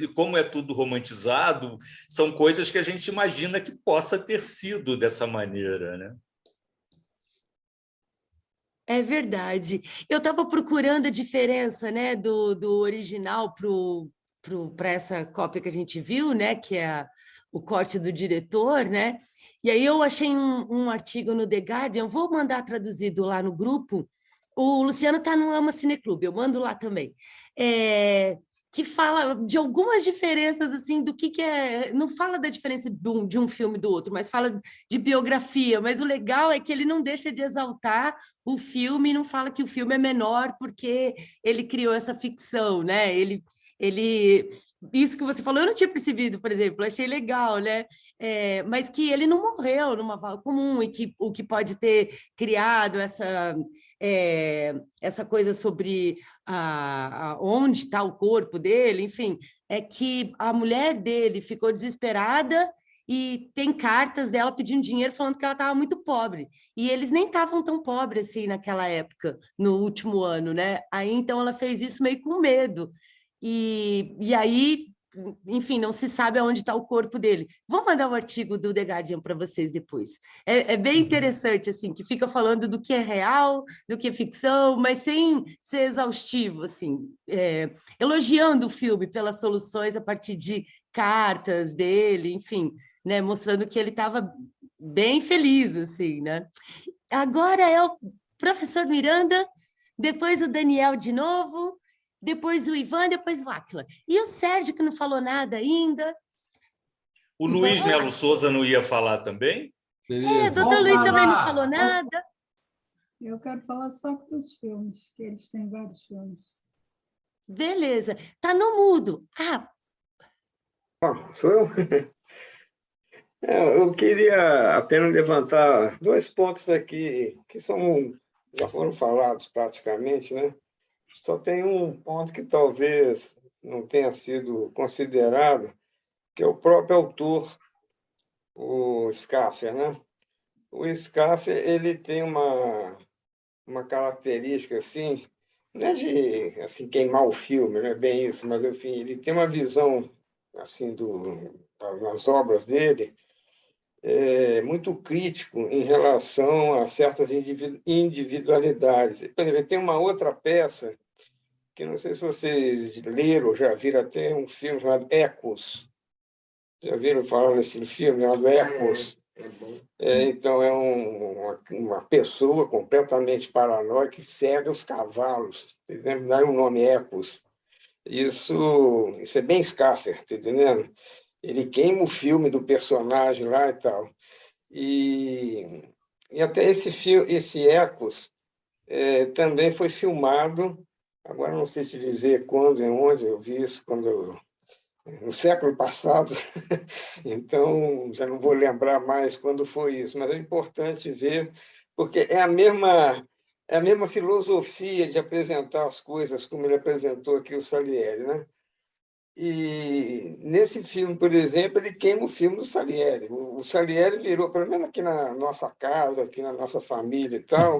e como é tudo romantizado, são coisas que a gente imagina que possa ter sido dessa maneira, né? É verdade. Eu estava procurando a diferença, né, do original para essa cópia que a gente viu, né, que é o corte do diretor, né? E aí eu achei um artigo no The Guardian, vou mandar traduzido lá no grupo. O Luciano está no Ama Cineclube, eu mando lá também. Que fala de algumas diferenças assim do que é. Não fala da diferença de um filme do outro, mas fala de biografia. Mas o legal é que ele não deixa de exaltar o filme e não fala que o filme é menor porque ele criou essa ficção, né? Isso que você falou, eu não tinha percebido, por exemplo, achei legal, né? Mas que ele não morreu numa vala comum e que o que pode ter criado essa coisa sobre onde está o corpo dele, enfim, é que a mulher dele ficou desesperada e tem cartas dela pedindo dinheiro falando que ela estava muito pobre. E eles nem estavam tão pobres assim naquela época, no último ano, né? Aí então ela fez isso meio com medo. E aí, enfim, não se sabe aonde está o corpo dele. Vou mandar o artigo do The Guardian para vocês depois. É bem interessante, assim, que fica falando do que é real, do que é ficção, mas sem ser exaustivo, assim, elogiando o filme pelas soluções a partir de cartas dele, enfim, né, mostrando que ele estava bem feliz, assim, né? Agora é o professor Miranda, depois o Daniel de novo, depois o Ivan, depois o Átila. E o Sérgio, que não falou nada ainda. O Luiz Melo Souza não ia falar também? O doutor Luiz também não falou nada. Eu quero falar só dos filmes, que eles têm vários filmes. Beleza. Tá no mudo. Sou eu? Eu queria apenas levantar 2 pontos aqui que já foram falados praticamente, né? Só tem um ponto que talvez não tenha sido considerado, que é o próprio autor, o Scaffer, né? O Scaffer, ele tem uma característica assim, não é de assim, queimar o filme, não é bem isso, mas enfim, ele tem uma visão assim das obras dele muito crítico em relação a certas individualidades. Por exemplo, tem uma outra peça que não sei se vocês leram ou já viram, até um filme chamado Ecos. Já viram falar nesse filme chamado Ecos? Então, é uma pessoa completamente paranoica que cega os cavalos. Daí o nome Ecos. Isso é bem Scaffer, tá entendendo? Ele queima o filme do personagem lá e tal. E até esse Ecos também foi filmado. Agora não sei te dizer quando e onde eu vi isso, no século passado, então já não vou lembrar mais quando foi isso, mas é importante ver, porque é a mesma filosofia de apresentar as coisas como ele apresentou aqui o Salieri, né? E nesse filme, por exemplo, ele queima o filme do Salieri. O Salieri virou, pelo menos aqui na nossa casa, aqui na nossa família e tal,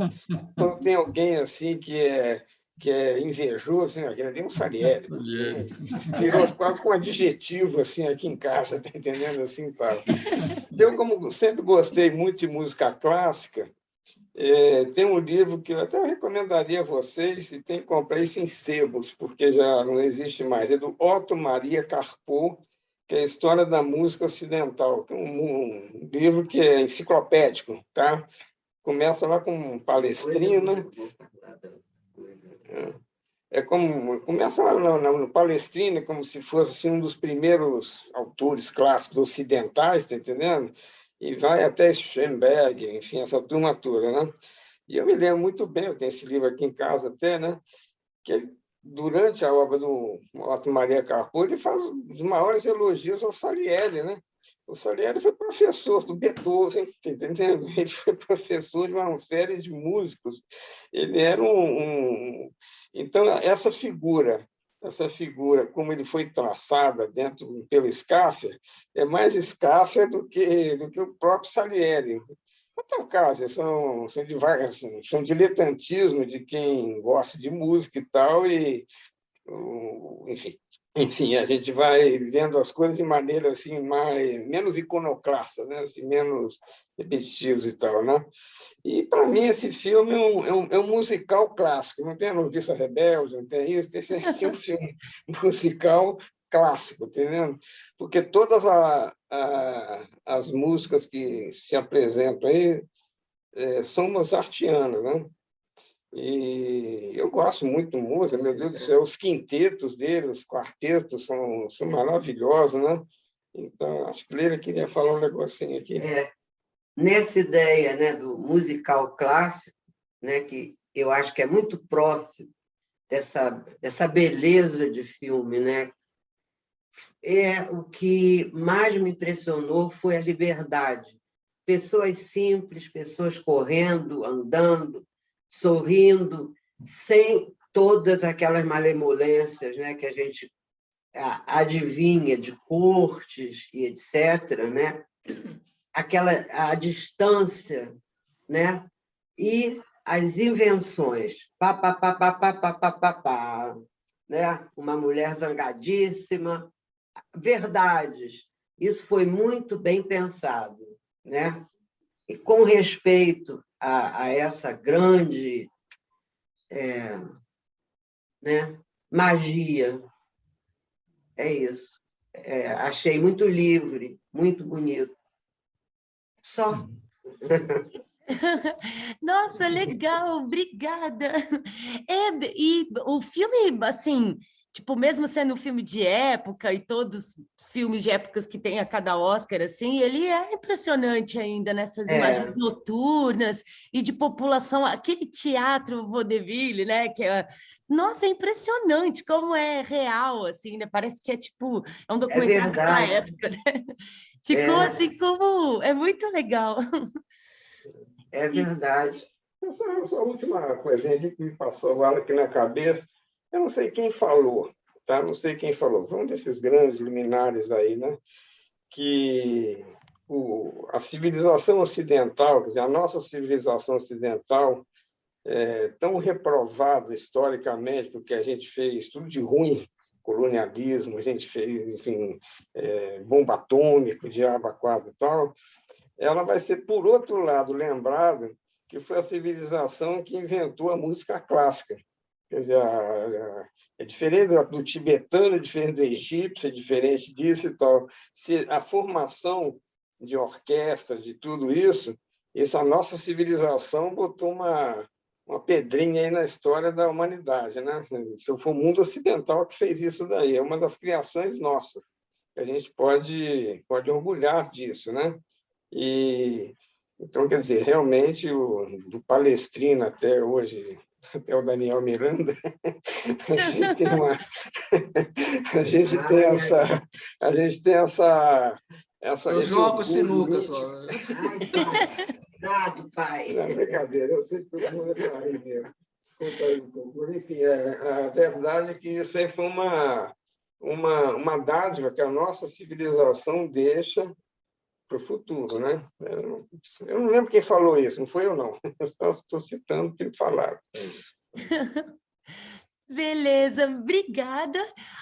quando tem alguém assim que é invejoso, assim, aquele ali é um Salieri. Virou quase com um adjetivo assim, aqui em casa, tá entendendo? Assim, tal. Eu, como sempre gostei muito de música clássica, tem um livro que eu até recomendaria a vocês, e tem que comprar isso em sebos, porque já não existe mais. É do Otto Maria Carpo, que é a História da Música Ocidental, que é um livro que é enciclopédico, tá? Começa lá com Palestrina. Começa lá no Palestrina, como se fosse assim, um dos primeiros autores clássicos ocidentais, tá entendendo? E vai até Schoenberg, enfim, essa turma toda, né? E eu me lembro muito bem, eu tenho esse livro aqui em casa até, né? Que durante a obra do Otto Maria Carpo, ele faz os maiores elogios ao Salieri, né? O Salieri foi professor do Beethoven, entendeu? Ele foi professor de uma série de músicos. Ele era Então, essa figura, como ele foi traçada pelo Scaffer, é mais Scaffer do que o próprio Salieri. Não tem caso, são diletantismo de quem gosta de música e tal, e Enfim, a gente vai vendo as coisas de maneira assim menos iconoclasta, né? Assim, menos repetitivos e tal, né? E para mim esse filme é um musical clássico. Não tem a Noviça Rebelde, não tem isso. Esse aqui é um filme musical clássico, entendeu? Porque todas as músicas que se apresentam aí são mozartianas, né? E eu gosto muito de música, meu Deus do céu, os quintetos dele, os quartetos são maravilhosos, né? Então, acho que Leila queria falar um negocinho aqui. Nessa ideia, né, do musical clássico, né, que eu acho que é muito próximo dessa beleza de filme, né? O que mais me impressionou foi a liberdade. Pessoas simples, pessoas correndo, andando, sorrindo, sem todas aquelas malemolências, né, que a gente adivinha de cortes e etc., né? A distância, né? E as invenções. Pá, pá, pá, pá, pá, pá, pá, pá, pá, né? Uma mulher zangadíssima. Verdades. Isso foi muito bem pensado, né? E com respeito a essa grande né, magia. É isso. Achei muito livre, muito bonito. Só. Nossa, legal, obrigada. E o filme, assim, tipo, mesmo sendo um filme de época e todos filmes de épocas que tem a cada Oscar, assim, ele é impressionante ainda nessas imagens noturnas e de população, aquele teatro vaudeville, né, que nossa, é impressionante como é real, assim, né? Parece que é tipo, é um documentário daquela época, né? Ficou assim como, é muito legal. É verdade. Essa última coisinha que me passou agora aqui na cabeça, eu não sei quem falou, tá? Não sei quem falou. Foi um desses grandes luminares aí, né? Que a civilização ocidental, quer dizer, a nossa civilização ocidental, tão reprovada historicamente, porque a gente fez tudo de ruim, colonialismo, a gente fez, enfim, bomba atômica, diabo a quatro e tal, ela vai ser, por outro lado, lembrada que foi a civilização que inventou a música clássica. Quer dizer, é diferente do tibetano, é diferente do egípcio, é diferente disso e tal. Se a formação de orquestra, de tudo isso, a nossa civilização botou uma pedrinha aí na história da humanidade, né? Se for o mundo ocidental que fez isso daí, é uma das criações nossas. A gente pode orgulhar disso, né? Então, quer dizer, realmente, do Palestrina até hoje, até o Daniel Miranda, a gente tem essa eu jogo sinuca só. Cuidado, pai. Não, brincadeira, eu sei que todo mundo é pai mesmo. Desculpa aí um pouco. Enfim, a verdade é que isso aí foi uma dádiva que a nossa civilização deixa para o futuro, né? Eu não lembro quem falou isso, não foi eu, não. Eu só estou citando o que falaram. Beleza, obrigada.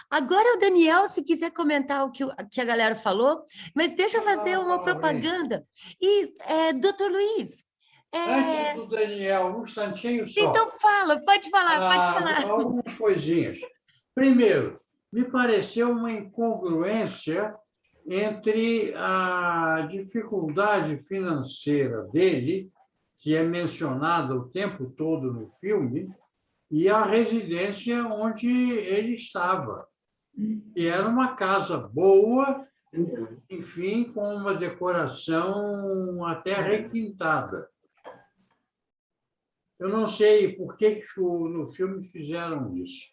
Agora o Daniel, se quiser comentar o que a galera falou, mas deixa eu fazer uma propaganda. E, doutor Luiz... Antes do Daniel, um instantinho só. Então fala, pode falar. Algumas coisinhas. Primeiro, me pareceu uma incongruência entre a dificuldade financeira dele, que é mencionada o tempo todo no filme, e a residência onde ele estava. E era uma casa boa, enfim, com uma decoração até requintada. Eu não sei por que no filme fizeram isso.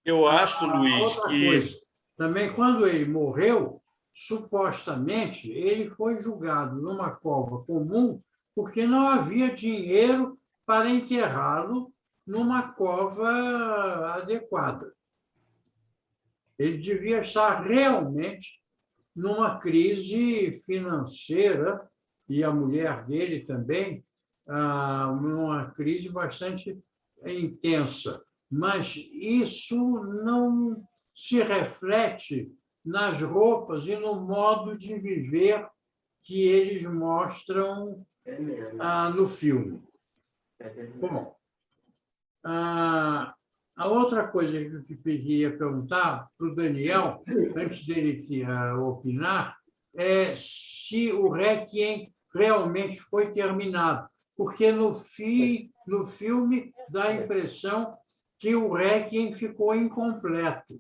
Eu acho, Luiz, outra coisa, também quando ele morreu, supostamente ele foi julgado numa cova comum porque não havia dinheiro para enterrá-lo numa cova adequada. Ele devia estar realmente numa crise financeira, e a mulher dele também, numa crise bastante intensa. mas isso não se reflete nas roupas e no modo de viver que eles mostram no filme. Bom, a outra coisa que eu queria perguntar para o Daniel, antes dele opinar, é se o Requiem realmente foi terminado, porque no filme dá a impressão que o Requiem ficou incompleto.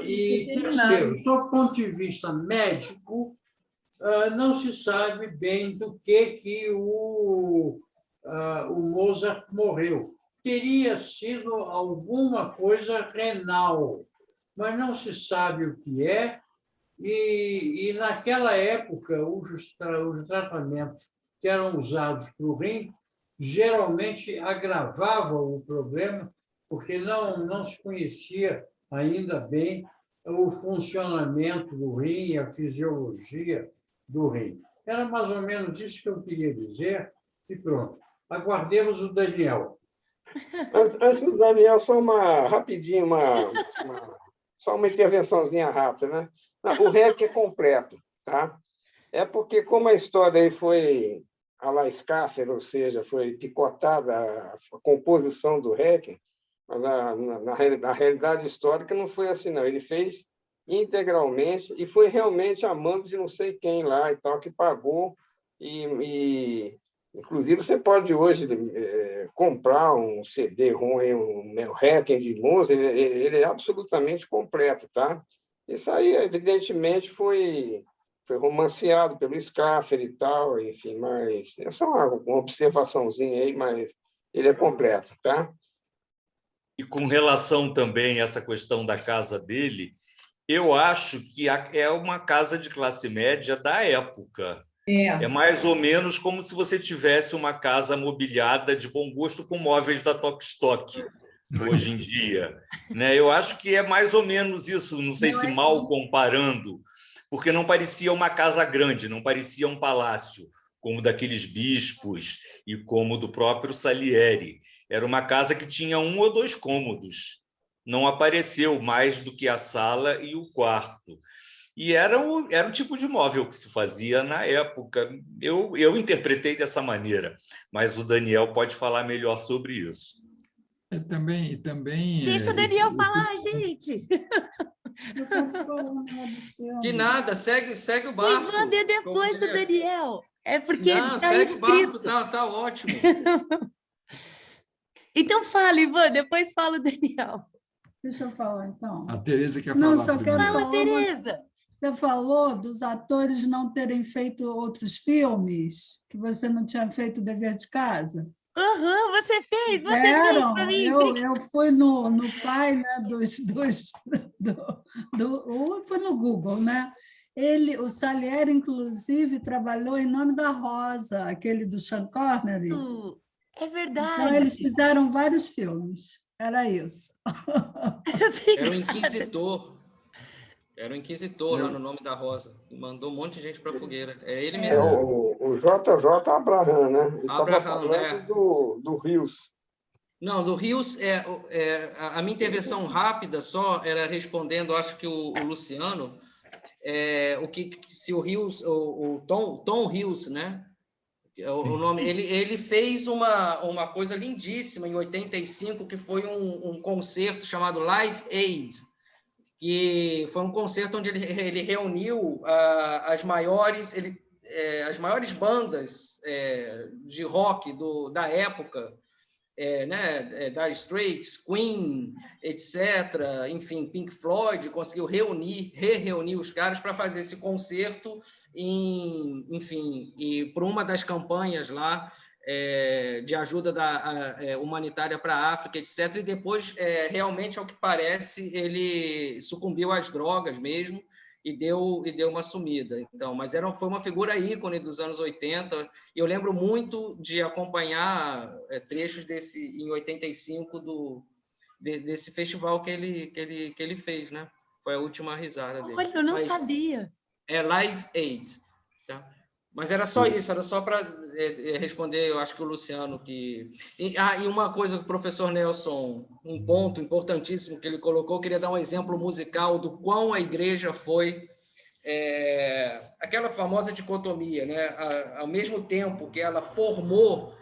E terceiro, sob o ponto de vista médico, não se sabe bem do que o Mozart morreu. Teria sido alguma coisa renal, mas não se sabe o que é. E naquela época, os tratamentos que eram usados para o rim geralmente agravavam o problema, porque não se conhecia ainda bem o funcionamento do rim, a fisiologia do rim. Era mais ou menos isso que eu queria dizer, e pronto. Aguardemos o Daniel. Antes do Daniel, só rapidinho, só uma intervençãozinha rápida, né? Não, o REC é completo, tá? É porque, como a história aí foi a la Schaffer, ou seja, foi picotada a composição do REC, mas na realidade histórica não foi assim, não. Ele fez integralmente e foi realmente a mão de não sei quem lá e tal que pagou. Inclusive, você pode hoje comprar um CD-ROM, um Requiem de Mozart, ele é absolutamente completo, tá? Isso aí, evidentemente, foi romanceado pelo Schaffer e tal, enfim, mas é só uma observaçãozinha aí, mas ele é completo, tá? E com relação também a essa questão da casa dele, eu acho que é uma casa de classe média da época. É mais ou menos como se você tivesse uma casa mobiliada de bom gosto com móveis da Tok Stock, hoje em dia. Né? Eu acho que é mais ou menos isso, não sei se mal comparando, porque não parecia uma casa grande, não parecia um palácio, como daqueles bispos e como do próprio Salieri. Era uma casa que tinha 1 ou 2 cômodos. Não apareceu mais do que a sala e o quarto. E era o tipo de móvel que se fazia na época. Eu interpretei dessa maneira, mas o Daniel pode falar melhor sobre isso. Também Deixa o Daniel falar, gente. Que nada, segue o barco. O Ivan deu depois do Daniel. É porque não, tá segue escrito. o barco, tá ótimo. Então fala, Ivan, depois fala o Daniel. Deixa eu falar, então. A Tereza quer Não, falar só primeiro. quero Fala, falar Tereza. Você falou dos atores não terem feito outros filmes, que você não tinha feito o dever de casa. Você fez para mim. Eu fui no pai, né, foi no Google, né? O Salieri, inclusive, trabalhou em Nome da Rosa, aquele do Sean Connery. É verdade. Então, eles fizeram vários filmes. Era isso. Era o Inquisitor. Era o Inquisitor lá no Nome da Rosa. Mandou um monte de gente para a fogueira. É ele mesmo. O JJ Abraham, né? Ele estava falando do Rios. Não, do Rios, a minha intervenção rápida só era respondendo, acho que o Luciano, se o Rios, o Tom Rios, né? O nome, ele fez uma coisa lindíssima em 85, que foi um concerto chamado Live Aid, que foi um concerto onde ele reuniu as maiores bandas de rock da época, Dire Straits, Queen, etc., enfim, Pink Floyd, conseguiu reunir os caras para fazer esse concerto, enfim, e por uma das campanhas lá de ajuda humanitária para a África, etc., e depois, realmente, ao que parece, ele sucumbiu às drogas mesmo, e deu uma sumida. Então, mas foi uma figura ícone dos anos 80, e eu lembro muito de acompanhar trechos em 85 desse festival que ele fez, né? Foi a última risada dele. Olha, eu não sabia. É Live Aid, tá? Mas era só isso, era só para responder, eu acho que o Luciano que... E uma coisa que o professor Nelson, um ponto importantíssimo que ele colocou, eu queria dar um exemplo musical do quão a igreja foi aquela famosa dicotomia, né? Ao mesmo tempo que ela formou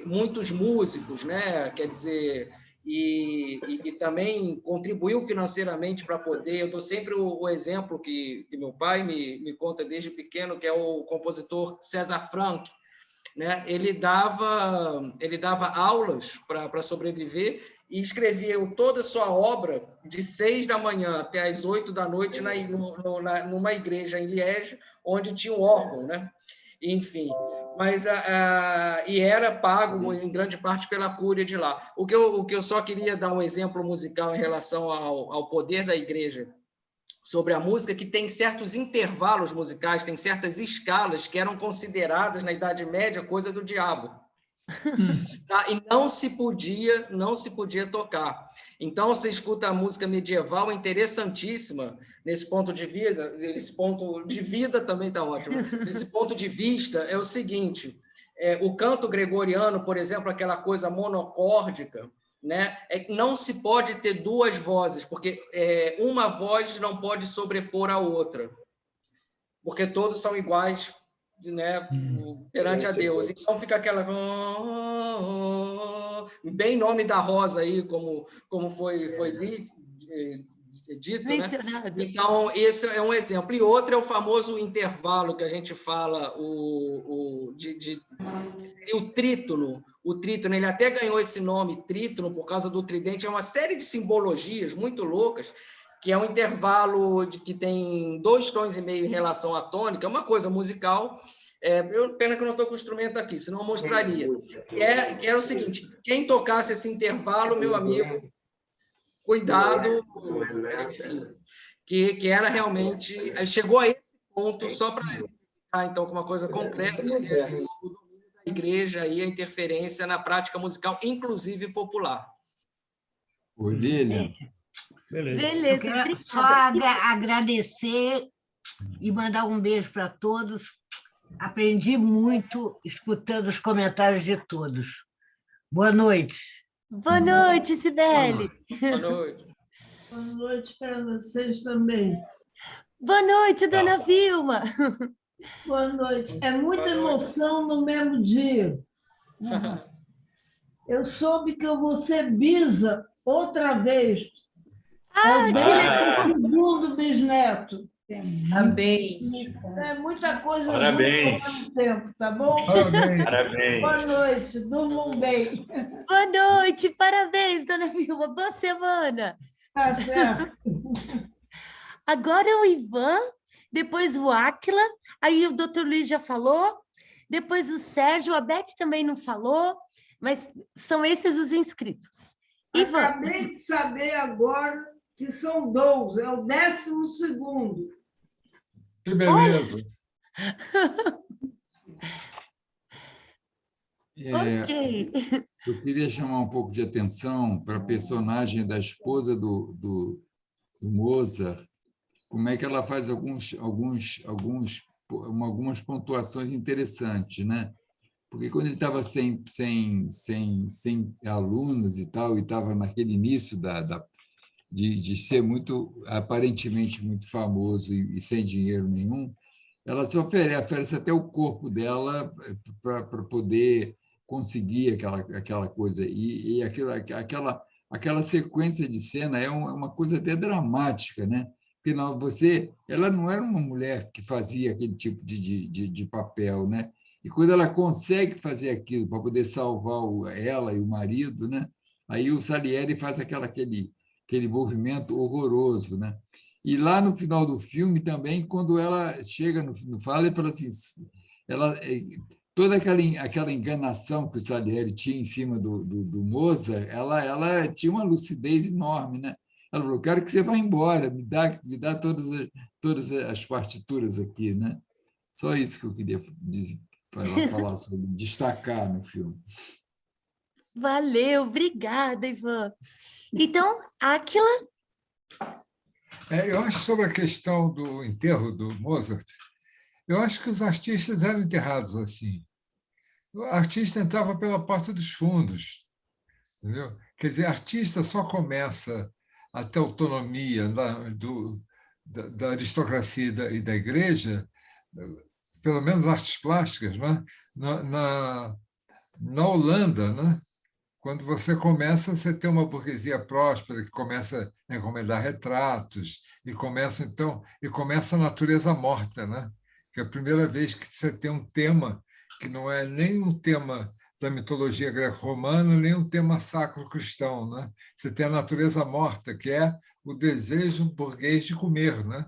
muitos músicos, né? Quer dizer... E também contribuiu financeiramente para poder... Eu dou sempre o exemplo que meu pai me conta desde pequeno, que é o compositor César Franck, né? Ele dava aulas para sobreviver e escrevia toda a sua obra de 6 da manhã até as 8 da noite numa igreja em Liege, onde tinha um órgão, né? Enfim, mas e era pago em grande parte pela cúria de lá. O que eu só queria dar um exemplo musical em relação ao poder da igreja sobre a música, que tem certos intervalos musicais, tem certas escalas que eram consideradas na Idade Média coisa do diabo. Tá? E não se podia tocar. Então, você escuta a música medieval, é interessantíssima nesse ponto de vida, também está ótimo. Nesse ponto de vista, é o seguinte, o canto gregoriano, por exemplo, aquela coisa monocórdica, né? Não se pode ter duas vozes, porque uma voz não pode sobrepor a outra, porque todos são iguais, né, perante a Deus. Então fica aquela bem nome da Rosa aí, como foi dito, né? Então esse é um exemplo. E outro é o famoso intervalo que a gente fala, que seria o trítono. O trítono, ele até ganhou esse nome trítono por causa do tridente. É uma série de simbologias muito loucas, que é um intervalo que tem 2,5 tons em relação à tônica, é uma coisa musical. Pena que eu não estou com o instrumento aqui, senão eu mostraria. Que é o seguinte, quem tocasse esse intervalo, meu amigo, cuidado, enfim, que era realmente... Chegou a esse ponto, só para explicar, então, com uma coisa concreta, o domínio da igreja e a interferência na prática musical, inclusive popular. Lilian. Beleza. Eu quero só agradecer e mandar um beijo para todos. Aprendi muito escutando os comentários de todos. Boa noite. Boa noite, Cibele. Boa noite. Boa noite para vocês também. Boa noite, dona Vilma. Boa noite. É muita emoção no mesmo dia. Eu soube que eu vou ser bisa outra vez. É o 12º bisneto. Parabéns. É muita coisa Parabéns. ao mesmo tempo, tá bom? Parabéns. Boa noite, durmam bem. Boa noite, parabéns, dona Vilma. Boa semana. Tá certo. Agora é o Ivan, depois o Áquila, aí o doutor Luiz já falou, depois o Sérgio, a Beth também não falou, mas são esses os inscritos. Ivan. Acabei de saber agora que são 12, é o 12º. Que beleza. Ok. Eu queria chamar um pouco de atenção para a personagem da esposa do Mozart, como é que ela faz algumas pontuações interessantes, né? Porque quando ele estava sem alunos e tal, e estava naquele início de ser aparentemente muito famoso e sem dinheiro nenhum, ela se oferece até o corpo dela para poder conseguir aquela coisa. E aquela sequência de cena é uma coisa até dramática, né? Porque ela não era uma mulher que fazia aquele tipo de papel, né? E quando ela consegue fazer aquilo para poder salvar ela e o marido, né? Aí o Salieri faz aquele movimento horroroso, né? E lá no final do filme também, quando ela chega no fala, ele fala assim, toda aquela enganação que o Salieri tinha em cima do Mozart, ela tinha uma lucidez enorme, né? Ela falou, quero que você vá embora, me dá todas as partituras aqui, né? Só isso que eu queria falar sobre, destacar no filme. Valeu, obrigada, Ivan. Então, Áquila? Eu acho sobre a questão do enterro do Mozart, Eu acho que os artistas eram enterrados assim. O artista entrava pela porta dos fundos, entendeu? Quer dizer, artista só começa a ter autonomia da aristocracia e da igreja, pelo menos artes plásticas, né? Na Holanda, né? Quando você começa a ter uma burguesia próspera que começa a encomendar retratos e começa a natureza morta, né? Que é a primeira vez que você tem um tema que não é nem um tema da mitologia greco-romana, nem um tema sacro-cristão, né? Você tem a natureza morta, que é o desejo burguês de comer, né?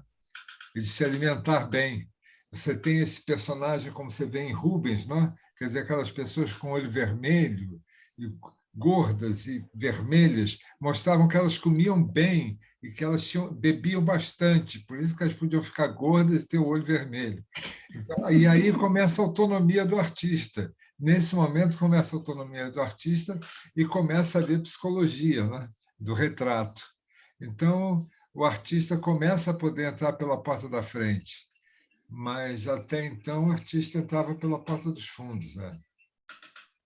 E de se alimentar bem. Você tem esse personagem, como você vê em Rubens, né? Quer dizer, aquelas pessoas com olho vermelho e gordas e vermelhas, mostravam que elas comiam bem e que elas bebiam bastante, por isso que elas podiam ficar gordas e ter o olho vermelho. Então, e aí começa a autonomia do artista. Nesse momento começa a autonomia do artista e começa a ver psicologia, né? Do retrato. Então, o artista começa a poder entrar pela porta da frente, mas até então o artista entrava pela porta dos fundos, né?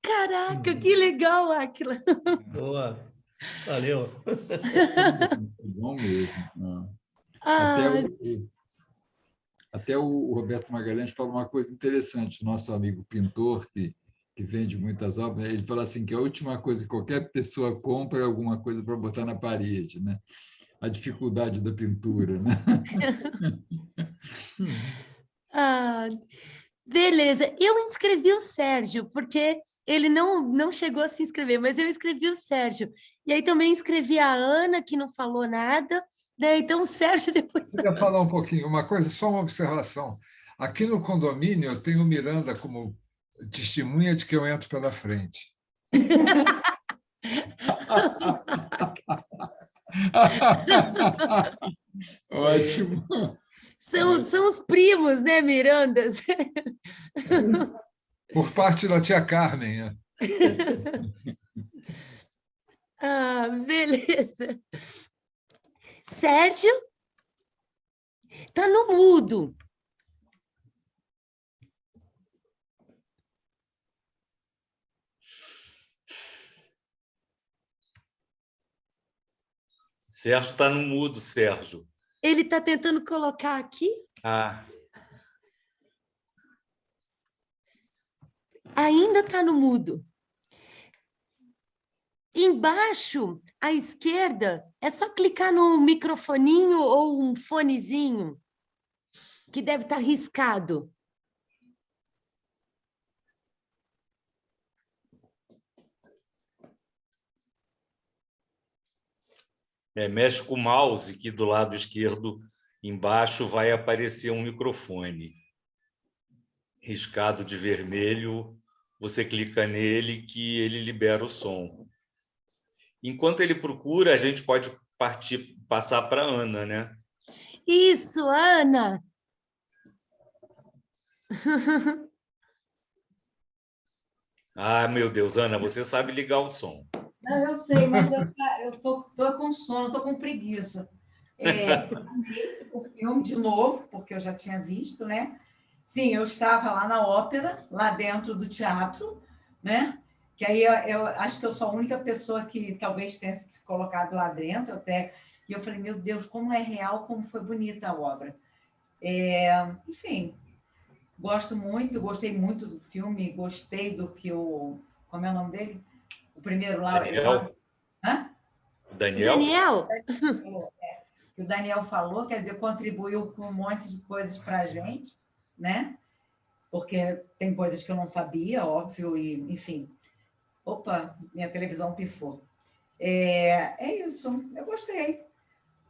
Caraca, que legal, Áquila! Boa, valeu. Bom mesmo. Ah, Até o Roberto Magalhães fala uma coisa interessante, nosso amigo pintor, que vende muitas obras, ele fala assim que a última coisa que qualquer pessoa compra é alguma coisa para botar na parede, né? A dificuldade da pintura, né? ah, beleza. Eu inscrevi o Sérgio, porque ele não chegou a se inscrever, mas eu inscrevi o Sérgio. E aí também inscrevi a Ana, que não falou nada, né? Então o Sérgio depois... Eu queria falar um pouquinho, uma coisa, só uma observação. Aqui no condomínio eu tenho Miranda como testemunha de que eu entro pela frente. Ótimo. São os primos, né, Mirandas? Por parte da tia Carmen. É. Ah, beleza. Sérgio? Está no mudo. Sérgio está no mudo, Sérgio. Ele está tentando colocar aqui. Ah. Ainda está no mudo. Embaixo, à esquerda, é só clicar no microfoninho ou um fonezinho, que deve estar riscado. Mexe com o mouse, que do lado esquerdo, embaixo, vai aparecer um microfone. Riscado de vermelho, você clica nele que ele libera o som. Enquanto ele procura, a gente pode passar para a Ana, né? Isso, Ana! Ah, meu Deus, Ana, você sabe ligar o som. Não, eu sei, mas eu estou com sono, estou com preguiça. O filme de novo, porque eu já tinha visto, né? Sim, eu estava lá na ópera, lá dentro do teatro, né? Que aí eu acho que eu sou a única pessoa que talvez tenha se colocado lá dentro até. E eu falei, meu Deus, como é real, como foi bonita a obra. Enfim, gostei muito do filme, gostei do que como é o nome dele? O primeiro lá. Daniel? Hã? Daniel? Que o Daniel falou, quer dizer, contribuiu com um monte de coisas para a gente, né? Porque tem coisas que eu não sabia, óbvio, e enfim. Opa, minha televisão pifou. É isso, eu gostei.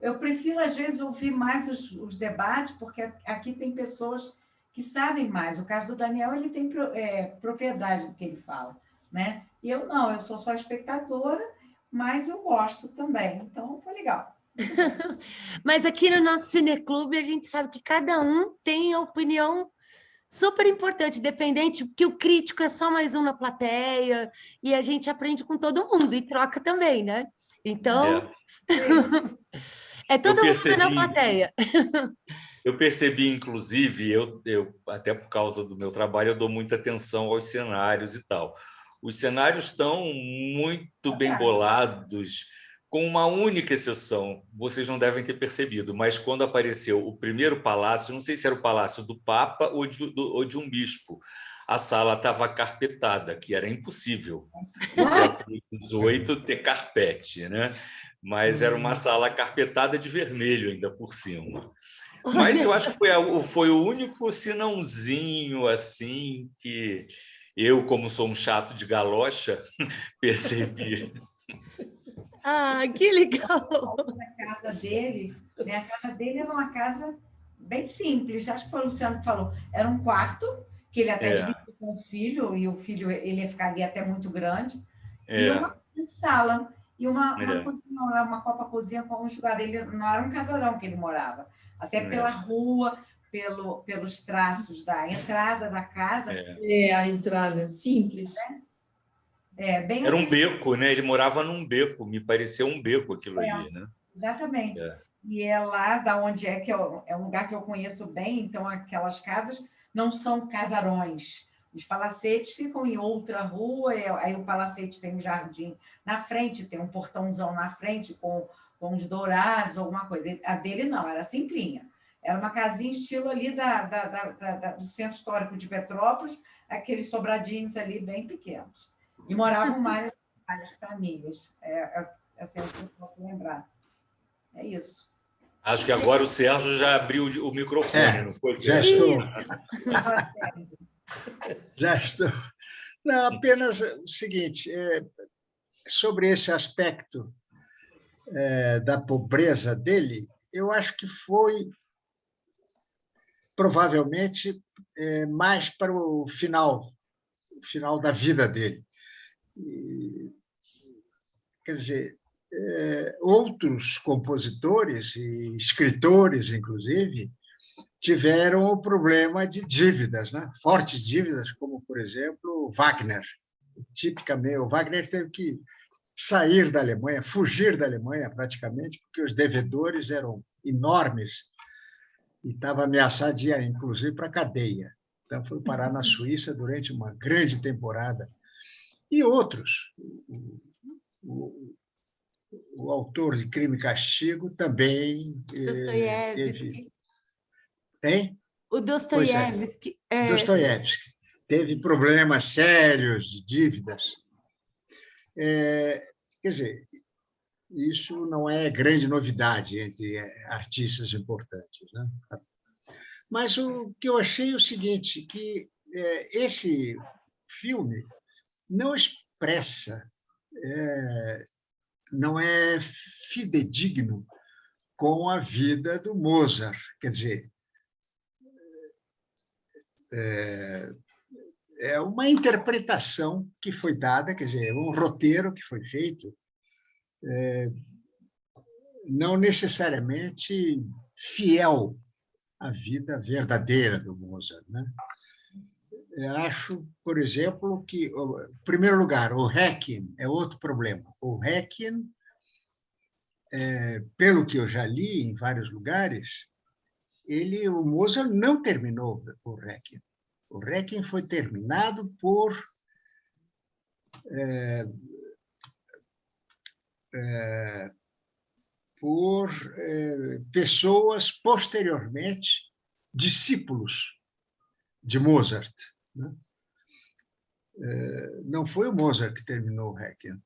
Eu prefiro, às vezes, ouvir mais os debates, porque aqui tem pessoas que sabem mais. O caso do Daniel, ele tem propriedade do que ele fala, né? E eu não, eu sou só espectadora, mas eu gosto também. Então, foi legal. Mas aqui no nosso cineclube, a gente sabe que cada um tem a opinião super importante, independente, porque o crítico é só mais um na plateia, e a gente aprende com todo mundo, e troca também, né? Então, é todo mundo na plateia. Eu percebi, inclusive, eu até por causa do meu trabalho, eu dou muita atenção aos cenários e tal. Os cenários estão muito bem bolados, com uma única exceção, vocês não devem ter percebido, mas quando apareceu o primeiro palácio, não sei se era o palácio do Papa ou de um bispo, a sala estava carpetada, que era impossível no século XVIII ter carpete, né? Mas era uma sala carpetada de vermelho ainda por cima. Mas eu acho que foi o único sinãozinho assim que eu, como sou um chato de galocha, percebi. Ah, que legal! A casa dele, né? A casa dele era uma casa bem simples. Acho que foi o Luciano que falou. Era um quarto que ele até dividiu com o filho, e o filho ele ia ficar ali até muito grande, e uma sala, e uma cozinha, uma copa-cozinha com um enxugador. Ele não era um casarão que ele morava, até pela rua, pelos traços da entrada da casa. A entrada simples. Bem era um beco, né? Ele morava num beco, me pareceu um beco aquilo ali, né? Exatamente. E é lá da onde é um lugar que eu conheço bem, então aquelas casas não são casarões. Os palacetes ficam em outra rua, aí o palacete tem um jardim na frente, tem um portãozão na frente com os dourados, alguma coisa. A dele não, era simplinha. Era uma casinha estilo ali do Centro Histórico de Petrópolis, aqueles sobradinhos ali bem pequenos. E moravam várias famílias. Assim, eu posso lembrar. É isso. Acho que agora o Sérgio já abriu o microfone, não foi, Sérgio? Já estou. Já estou. Não, apenas o seguinte, sobre esse aspecto da pobreza dele, eu acho que foi provavelmente mais para o final da vida dele. Quer dizer, outros compositores e escritores, inclusive, tiveram o problema de dívidas, né? Fortes dívidas, como, por exemplo, Wagner. Tipicamente, o Wagner teve que sair da Alemanha, fugir da Alemanha, praticamente, porque os devedores eram enormes e estava ameaçado de ir, inclusive, para a cadeia. Então, foi parar na Suíça durante uma grande temporada. E outros. O autor de Crime e Castigo também Dostoiévski. Hein? O Dostoiévski. Dostoiévski. Teve problemas sérios de dívidas. Quer dizer, isso não é grande novidade entre artistas importantes, né? Mas o que eu achei é o seguinte, que esse filme não expressa, não é fidedigno com a vida do Mozart. Quer dizer, é uma interpretação que foi dada, quer dizer, um roteiro que foi feito, não necessariamente fiel à vida verdadeira do Mozart, né? Eu acho, por exemplo, que, em primeiro lugar, o Requiem é outro problema. O Requiem, pelo que eu já li em vários lugares, o Mozart não terminou o Requiem. O Requiem foi terminado por pessoas posteriormente, discípulos de Mozart, né? Não foi o Mozart que terminou o Requiem.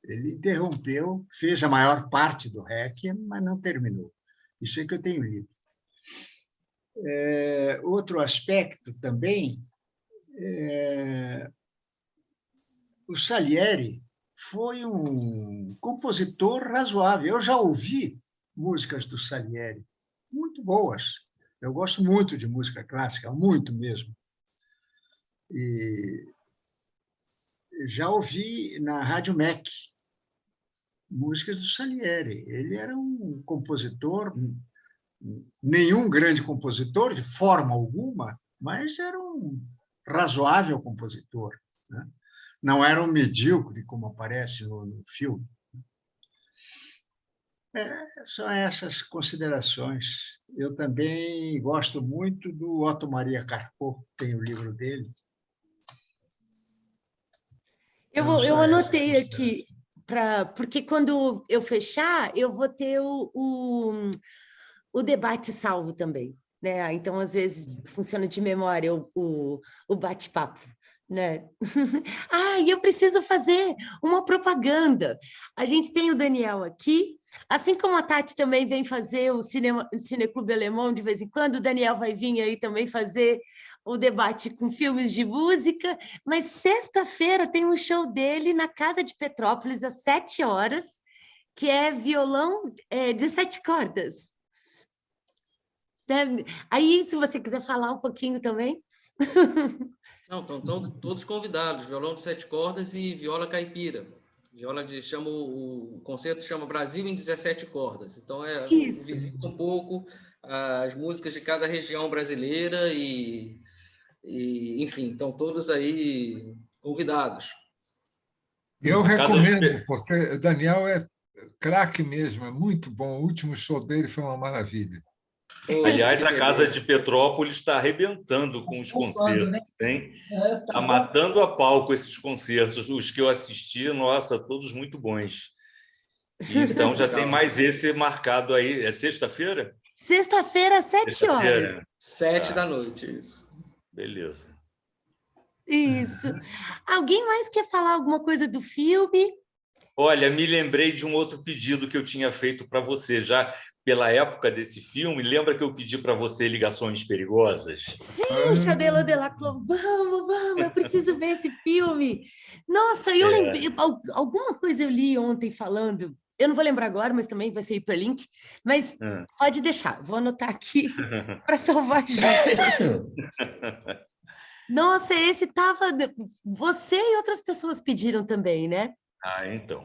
Ele interrompeu, fez a maior parte do Requiem, mas não terminou. Isso é que eu tenho lido. Outro aspecto também, o Salieri foi um compositor razoável. Eu já ouvi músicas do Salieri, muito boas. Eu gosto muito de música clássica, muito mesmo. E já ouvi na Rádio MEC músicas do Salieri. Ele era um compositor, nenhum grande compositor, de forma alguma, mas era um razoável compositor, né? Não era um medíocre, como aparece no filme. São essas considerações. Eu também gosto muito do Otto Maria Carpo, tem o livro dele. Eu anotei aqui, porque quando eu fechar, eu vou ter o debate salvo também, né? Então, às vezes, funciona de memória o bate-papo, né? E eu preciso fazer uma propaganda. A gente tem o Daniel aqui, assim como a Tati também vem fazer o Cineclube Alemão de vez em quando, o Daniel vai vir aí também fazer o debate com filmes de música, mas sexta-feira tem um show dele na Casa de Petrópolis, às 7 horas, que é violão de 7 cordas. Aí, se você quiser falar um pouquinho também. Não, estão todos convidados, violão de 7 cordas e viola caipira. O concerto chama Brasil em 17 cordas. Então, visita um pouco as músicas de cada região brasileira e enfim, estão todos aí convidados. Eu recomendo, porque o Daniel é craque mesmo, é muito bom. O último show dele foi uma maravilha. Aliás, a Casa de Petrópolis está arrebentando com os concertos, hein? Está matando a pau com esses concertos. Os que eu assisti, nossa, todos muito bons. Então, já tem mais esse marcado aí. É sexta-feira? Sexta-feira, às 7 horas. 7 da noite, isso. Beleza. Isso. Alguém mais quer falar alguma coisa do filme? Olha, me lembrei de um outro pedido que eu tinha feito para você, já pela época desse filme. Lembra que eu pedi para você Ligações Perigosas? Sim, Chadela Delaclos. Vamos, eu preciso ver esse filme. Nossa, eu lembrei, alguma coisa eu li ontem falando, eu não vou lembrar agora, mas também vai ser hiperlink, mas pode deixar, vou anotar aqui para salvar já. Nossa, esse estava... Você e outras pessoas pediram também, né? Então.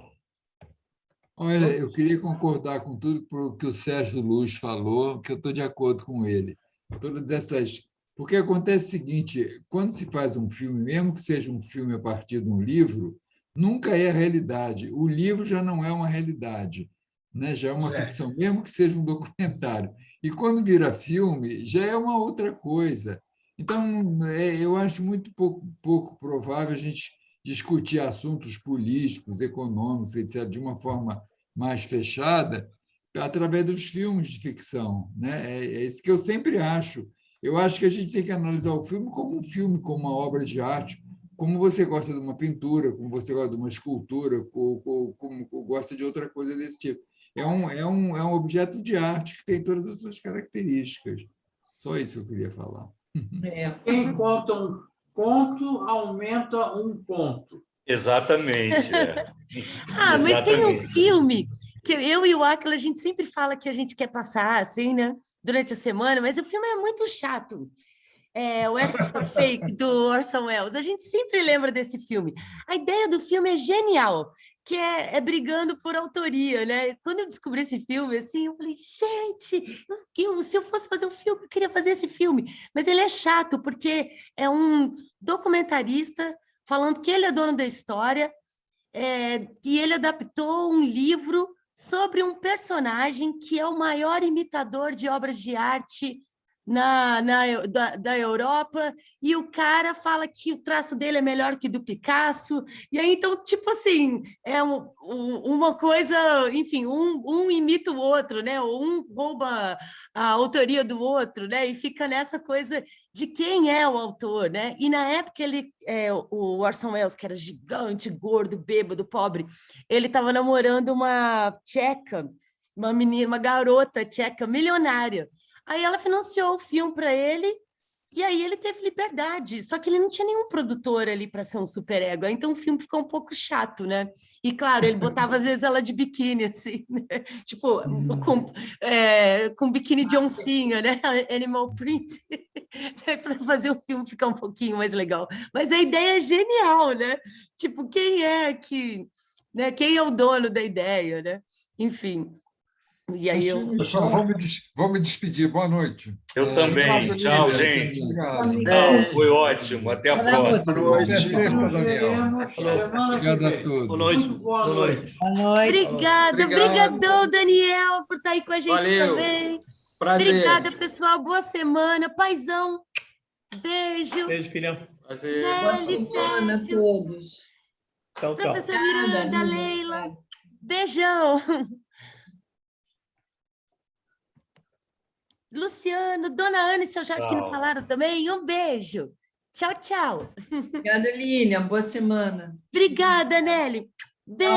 Olha, eu queria concordar com tudo que o Sérgio Luz falou, que eu estou de acordo com ele. Todas essas... Porque acontece o seguinte, quando se faz um filme, mesmo que seja um filme a partir de um livro, nunca é a realidade. O livro já não é uma realidade, né? Já é uma ficção, mesmo que seja um documentário. E quando vira filme, já é uma outra coisa. Então, eu acho muito pouco provável a gente discutir assuntos políticos, econômicos, etc., de uma forma mais fechada, através dos filmes de ficção, né? É isso que eu sempre acho. Eu acho que a gente tem que analisar o filme, como uma obra de arte, como você gosta de uma pintura, como você gosta de uma escultura, como gosta de outra coisa desse tipo. É um objeto de arte que tem todas as suas características. Só isso que eu queria falar. Quem conta um conto, aumenta um ponto. Exatamente. Mas tem um filme que eu e o Áquila, a gente sempre fala que a gente quer passar assim, né, durante a semana, mas o filme é muito chato. O F for Fake, do Orson Welles. A gente sempre lembra desse filme. A ideia do filme é genial, que é brigando por autoria, né? Quando eu descobri esse filme, assim, eu falei, gente, se eu fosse fazer um filme, eu queria fazer esse filme. Mas ele é chato, porque é um documentarista falando que ele é dono da história, e ele adaptou um livro sobre um personagem que é o maior imitador de obras de arte da Europa, e o cara fala que o traço dele é melhor que do Picasso, e aí, então, tipo assim, é uma coisa, enfim, um imita o outro, né? Um rouba a autoria do outro, né? E fica nessa coisa de quem é o autor, né? E na época o Orson Welles, que era gigante, gordo, bêbado, pobre, ele estava namorando uma tcheca, uma garota tcheca milionária. Aí ela financiou o filme para ele, e aí ele teve liberdade, só que ele não tinha nenhum produtor ali para ser um superego, então o filme ficou um pouco chato, né? E claro, ele botava às vezes ela de biquíni, assim, né? Tipo, com biquíni de oncinha, né? Animal print, para fazer o filme ficar um pouquinho mais legal. Mas a ideia é genial, né? Tipo, quem é o dono da ideia, né? Enfim... E aí Pessoal, vou me despedir. Boa noite. Eu também. Tchau, gente. Obrigado. Foi ótimo. Até a próxima. Boa noite. Até sexta, Daniel. Obrigado a todos. Boa noite. Obrigada, obrigadão, Daniel, por estar aí com a gente também. Prazer. Obrigada, pessoal. Boa semana. Paizão. Beijo. Beijo, filhão. Prazer. Boa semana a todos. Tchau, tchau. Professor Miranda, Leila. Beijão. Luciano, Dona Ana e seu Jorge que não falaram também. Um beijo. Tchau, tchau. Obrigada, Lilian. Boa semana. Obrigada, Nelly. Beijo.